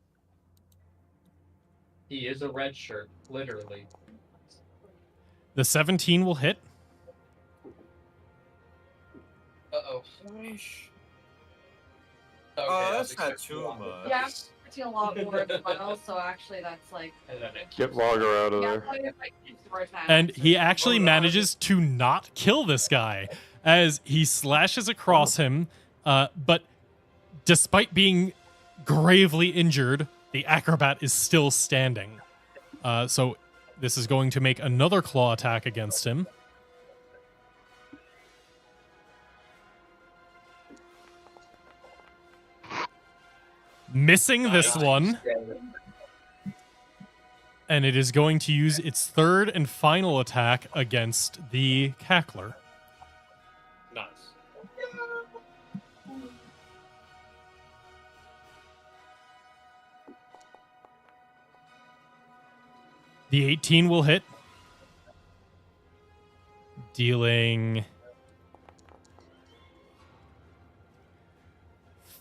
He is a red shirt, literally. The 17 will hit. Okay, Oh, I that's was not expecting too a lot much. more. Yeah, I'm a lot more as well, so actually that's like... And then it Get keeps- Lager out of Yeah, there. it's like right back, And he so- actually manages to not kill this guy as he slashes across him. But despite being gravely injured, the acrobat is still standing. So this is going to make another claw attack against him. Missing this Nice. one. And it is going to use its third and final attack against the cackler. Nice. The 18 will hit, dealing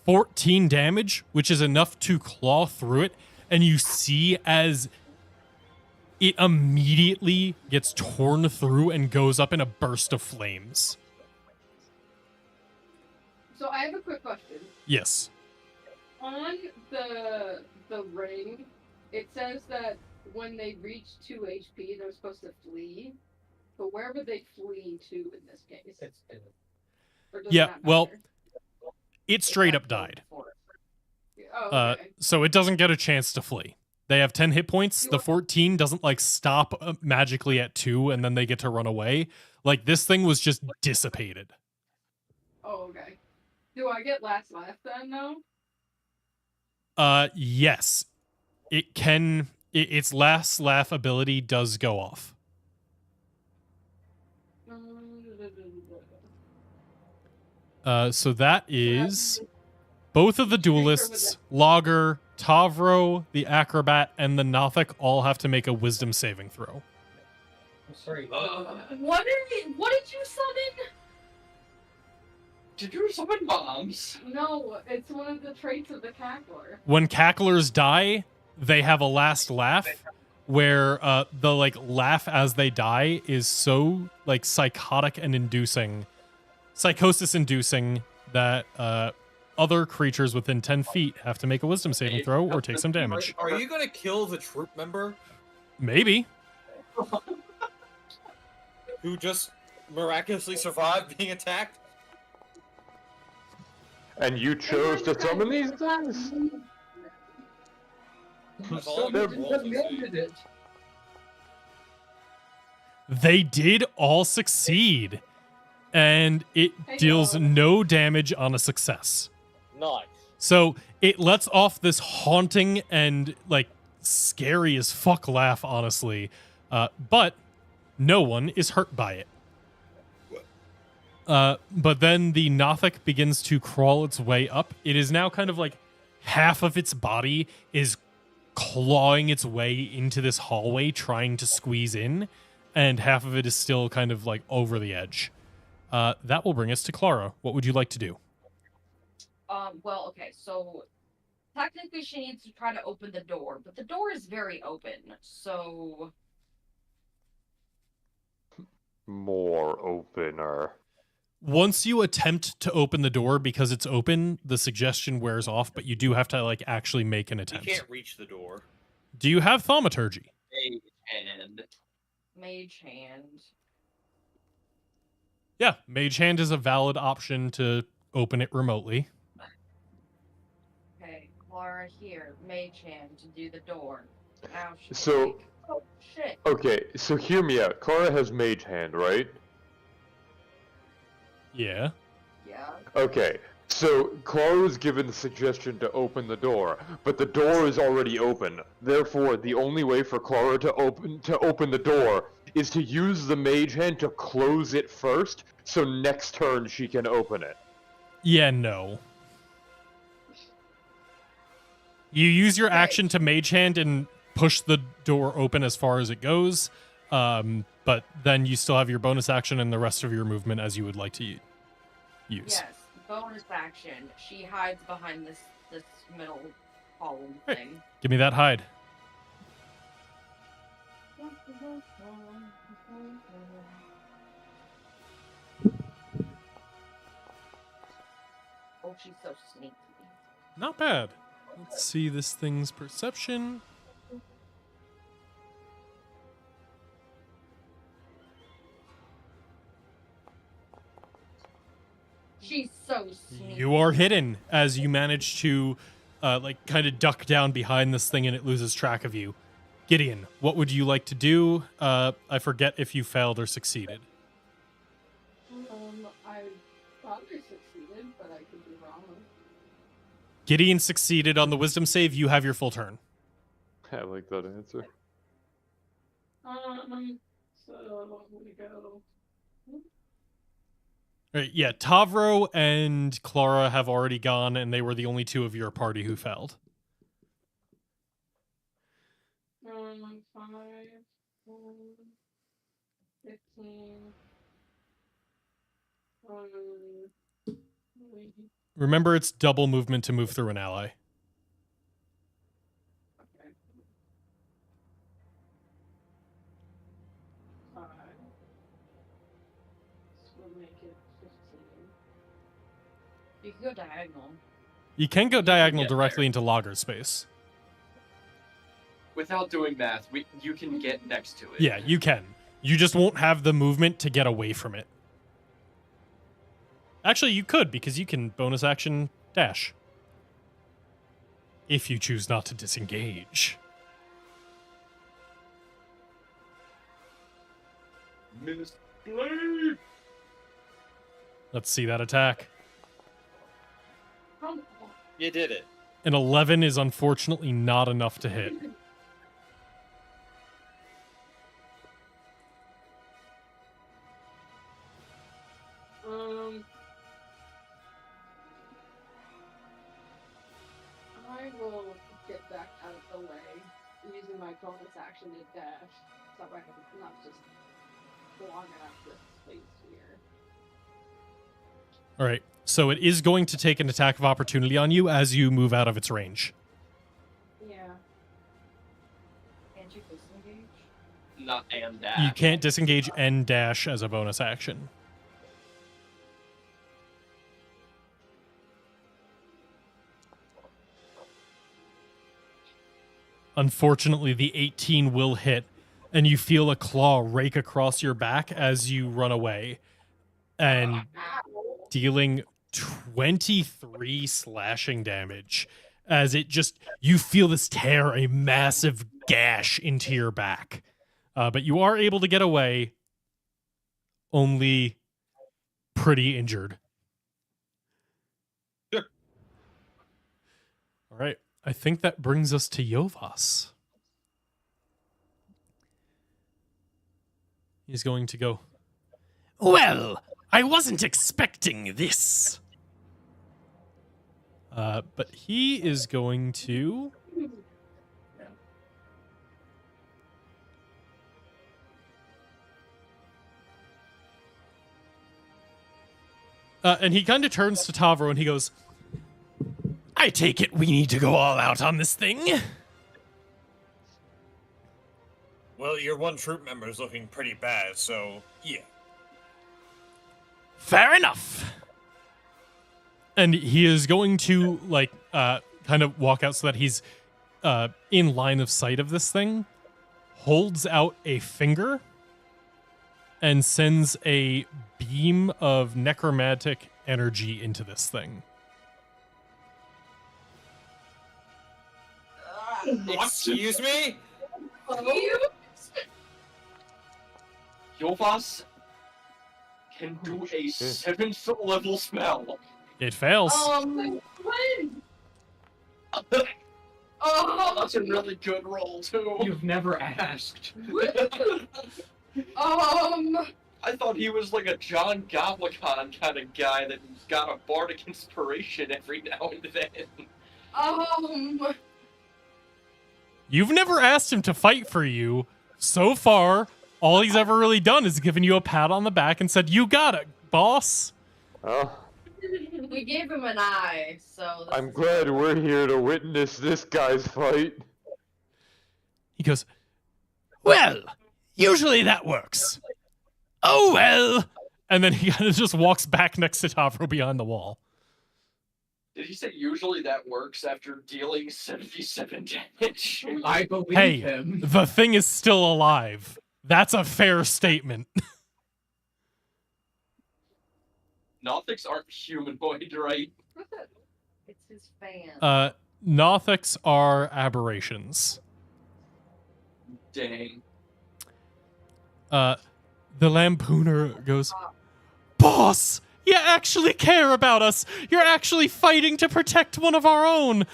14 damage, which is enough to claw through it. And you see as it immediately gets torn through and goes up in a burst of flames. So I have a quick question. Yes. On the ring, it says that when they reach 2 HP, they're supposed to flee. But where would they flee to in this case? Or does Yeah, that well, matter? it straight up died. Oh, okay. So it doesn't get a chance to flee. They have 10 hit points. The 14 doesn't like stop magically at 2 and then they get to run away. Like this thing was just dissipated. Oh, okay. Do I get last laugh then, though? Yes. It can its last laugh ability does go off. So that is both of the duelists, Lager, Tavro, the Acrobat, and the Nothic all have to make a wisdom saving throw. I'm sorry. What did you summon? Did you summon bombs? No, it's one of the traits of the cackler. When cacklers die, they have a last laugh where the like laugh as they die is so like psychotic and psychosis inducing that other creatures within 10 feet have to make a wisdom saving throw or take some damage. Are you gonna kill the troop member Maybe. who just miraculously survived being attacked? And you chose to summon these things? That's all I'm rolling to see. it. They did all succeed. And it deals no damage on a success. Nice. So it lets off this haunting and like scary as fuck laugh, honestly. But no one is hurt by it. But then the Nothic begins to crawl its way up. It is now kind of like half of its body is clawing its way into this hallway, trying to squeeze in, and half of it is still kind of like over the edge. That will bring us to Clara. What would you like to do? Well, okay, so technically she needs to try to open the door, but the door is very open, so... More opener. Once you attempt to open the door because it's open, the suggestion wears off, but you do have to like actually make an You attempt. can't reach the door. Do you have thaumaturgy? And Mage hand. Yeah, Mage Hand is a valid option to open it remotely. Okay, Clara here, mage hand to do the door. Now she's So- like, oh shit. Okay, so hear me out. Clara has Mage Hand, right? Yeah. Yeah. Okay, so Clara was given the suggestion to open the door, but the door is already open. Therefore, the only way for Clara to open the door is to use the Mage Hand to close it first, so next turn she can open it. Yeah, no. You use your action to Mage Hand and push the door open as far as it goes, but then you still have your bonus action and the rest of your movement as you would like to use. Yes, bonus action. She hides behind this middle column Right. thing. Give me that hide. Oh, she's so sneaky. Not bad. Let's see this thing's perception. She's so sneaky. You are hidden as you manage to, like, kind of duck down behind this thing and it loses track of you. Gideon, what would you like to do? I forget if you failed or succeeded. I probably succeeded, but I could be wrong. Gideon succeeded on the wisdom save. You have your full turn. I like that answer. So I'm gonna go. Right, yeah, Tavro and Clara have already gone, and they were the only two of your party who failed. 5, 15. Remember, it's double movement to move through an ally. Okay. 5. This will make it 15. You can go diagonal. You can go diagonal get directly there. into logger space. Without doing math, you can get next to it. Yeah, you can. You just won't have the movement to get away from it. Actually, you could, because you can bonus action dash. If you choose not to disengage. Misplay! Let's see that attack. Come on. You did it. An 11 is unfortunately not enough to hit. I will get back out of the way using my bonus action to dash, so I can not just block out this space here. All right, so it is going to take an attack of opportunity on you as you move out of its range. Yeah. Can't you disengage? Not and dash. You can't disengage and dash as a bonus action. Unfortunately, the 18 will hit, and you feel a claw rake across your back as you run away, and dealing 23 slashing damage as it just, you feel this tear a massive gash into your back. But you are able to get away, only pretty injured. Sure. All right. I think that brings us to Yovas. He's going to go, Well, I wasn't expecting this. but he is going to... and he kind of turns to Tavro and he goes, I take it we need to go all out on this thing. Well, your one troop member is looking pretty bad, so yeah. Fair enough. and he is going to, like, kind of walk out so that he's in line of sight of this thing, holds out a finger, and sends a beam of necromantic energy into this thing. Excuse me? Yovas can do a 7th level spell. It fails. When? Oh, that's a really good roll too. You've never asked. I thought he was like a John Goblikon kind of guy that got a bardic inspiration every now and then. You've never asked him to fight for you. So far, all he's ever really done is given you a pat on the back and said, "You got it, boss." Oh, We gave him an eye, so. I'm glad we're here to witness this guy's fight. He goes, Well, usually that works. Oh well. and then he kind of just walks back next to Tavro behind the wall. Did he say usually that works after dealing 77 damage? I believe Hey, him. the thing is still alive. That's a fair statement. Nothics aren't humanoid, right? It's his fan. Nothics are aberrations. Dang. The lampooner goes, Boss! You actually care about us! You're actually fighting to protect one of our own!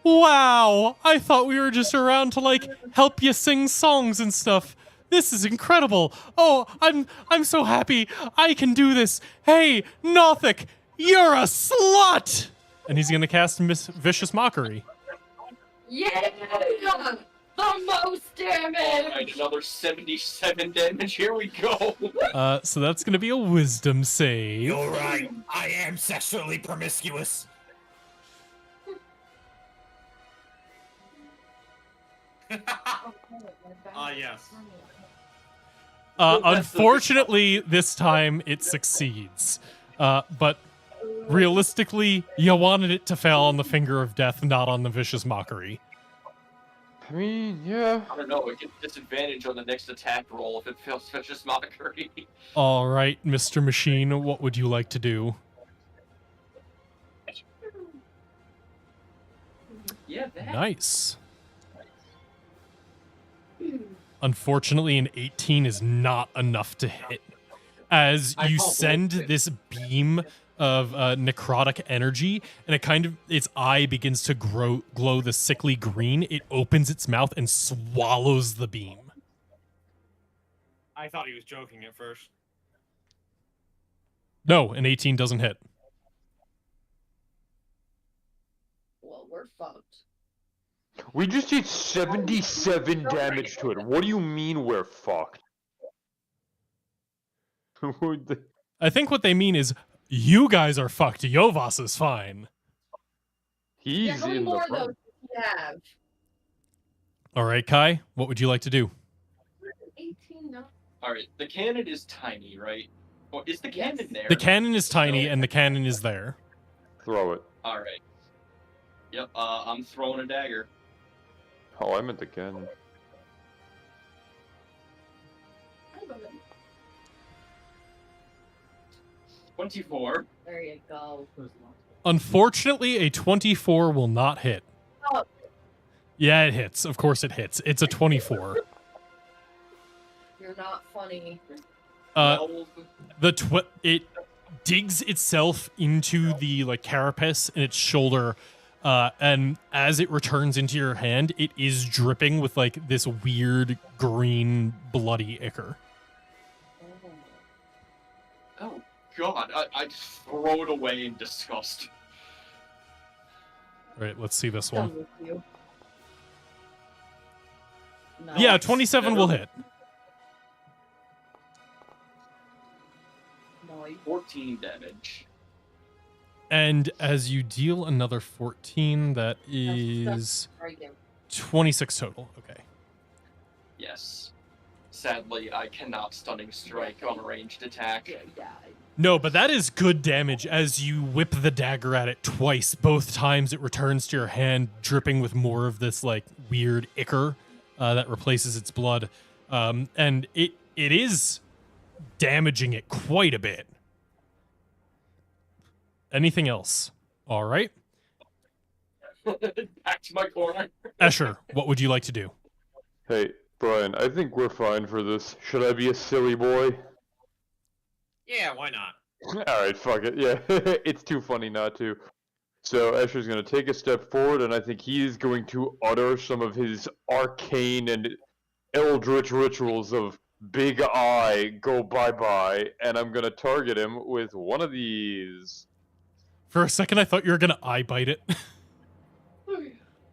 Wow! I thought we were just around to, like, help you sing songs and stuff. This is incredible! Oh, I'm so happy! I can do this! Hey, Nothic! You're a slut! And he's gonna cast Vicious Mockery. Yeah! The most damage! Alright, another 77 damage. Here we go. So that's gonna be a Wisdom save. You're right. I am sexually promiscuous. Yes. Unfortunately, this time it succeeds. But realistically, you wanted it to fail on the Finger of Death, not on the Vicious Mockery. I mean, yeah. I don't know, it gets disadvantage on the next attack roll if it fails Vicious Mockery. All right, Mr. Machine, what would you like to do? Yeah, that. Nice. Unfortunately, an 18 is not enough to hit. As I you call send bullshit. this beam of necrotic energy, and it kind of, its eye begins to glow the sickly green, it opens its mouth and swallows the beam. I thought he was joking at first. No, an 18 doesn't hit. Well, we're fucked. We just did 77 damage to it. What do you mean we're fucked? I think what they mean is, you guys are fucked. Yovas is fine. He's Yeah, how many in the more of front. those do you have? All right, Kai, what would you like to do? 18, no. Alright, the cannon is tiny, right? Well, is the Yes. cannon there? The cannon is tiny, and the cannon is there. Throw it. Alright. Yep, I'm throwing a dagger. Oh, I meant the cannon. 24. There you go. Unfortunately, a 24 will not hit. Oh. Yeah, it hits. Of course it hits. It's a 24. You're not funny. It digs itself into the carapace in its shoulder, and as it returns into your hand, it is dripping with this weird green bloody ichor. Oh, God. I just throw it away in disgust. All right, let's see this Done one. with you. Yeah, Nice. 27 will hit. Nice. 14 damage. And as you deal another 14, that is Right there. 26 total. Okay. Yes. Sadly, I cannot stunning strike on a ranged attack. Yeah, yeah. No, but that is good damage as you whip the dagger at it twice. Both times it returns to your hand, dripping with more of this weird ichor that replaces its blood. And it is damaging it quite a bit. Anything else? All right. Back to my corner. Escher, what would you like to do? Hey, Brian, I think we're fine for this. Should I be a silly boy? Yeah, why not? Alright, fuck it. Yeah, it's too funny not to. So Escher's going to take a step forward, and I think he is going to utter some of his arcane and eldritch rituals of Big Eye, go bye-bye, and I'm going to target him with one of these. For a second, I thought you were going to eye bite it.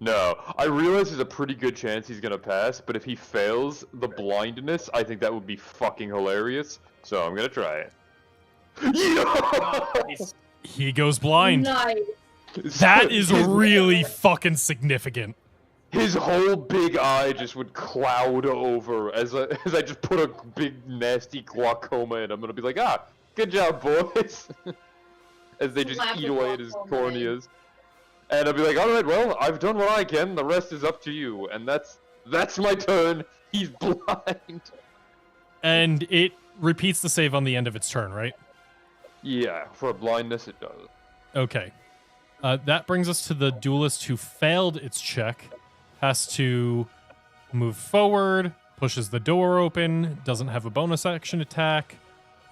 No, I realize there's a pretty good chance he's gonna pass, but if he fails the blindness, I think that would be fucking hilarious. So I'm gonna try it. Yeah! He goes blind. Nice. That is really fucking significant. His whole big eye just would cloud over as I just put a big nasty glaucoma in. I'm gonna be like, good job, boys. As they just Slap eat the away at his glaucoma in. corneas. And I'll be like, all right, well, I've done what I can. The rest is up to you. And that's my turn. He's blind. And it repeats the save on the end of its turn, right? Yeah, for blindness it does. Okay. That brings us to the duelist who failed its check. Has to move forward, pushes the door open, doesn't have a bonus action attack,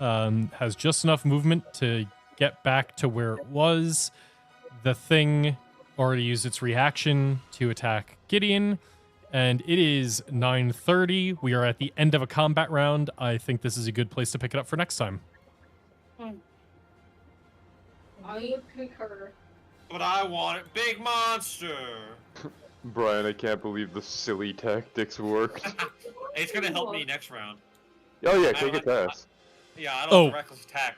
has just enough movement to get back to where it was. The thing already used its reaction to attack Gideon, and it is 9:30. We are at the end of a combat round. I think this is a good place to pick it up for next time. I would concur. But I want it, big monster. Brian, I can't believe the silly tactics worked. It's gonna help me next round. Oh yeah, kick its ass. Yeah, I don't Oh. have reckless attack.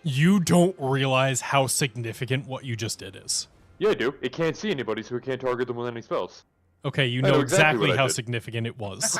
You don't realize how significant what you just did is. Yeah, I do. It can't see anybody, so it can't target them with any spells. Okay, you I know know exactly exactly what I how did. significant it was.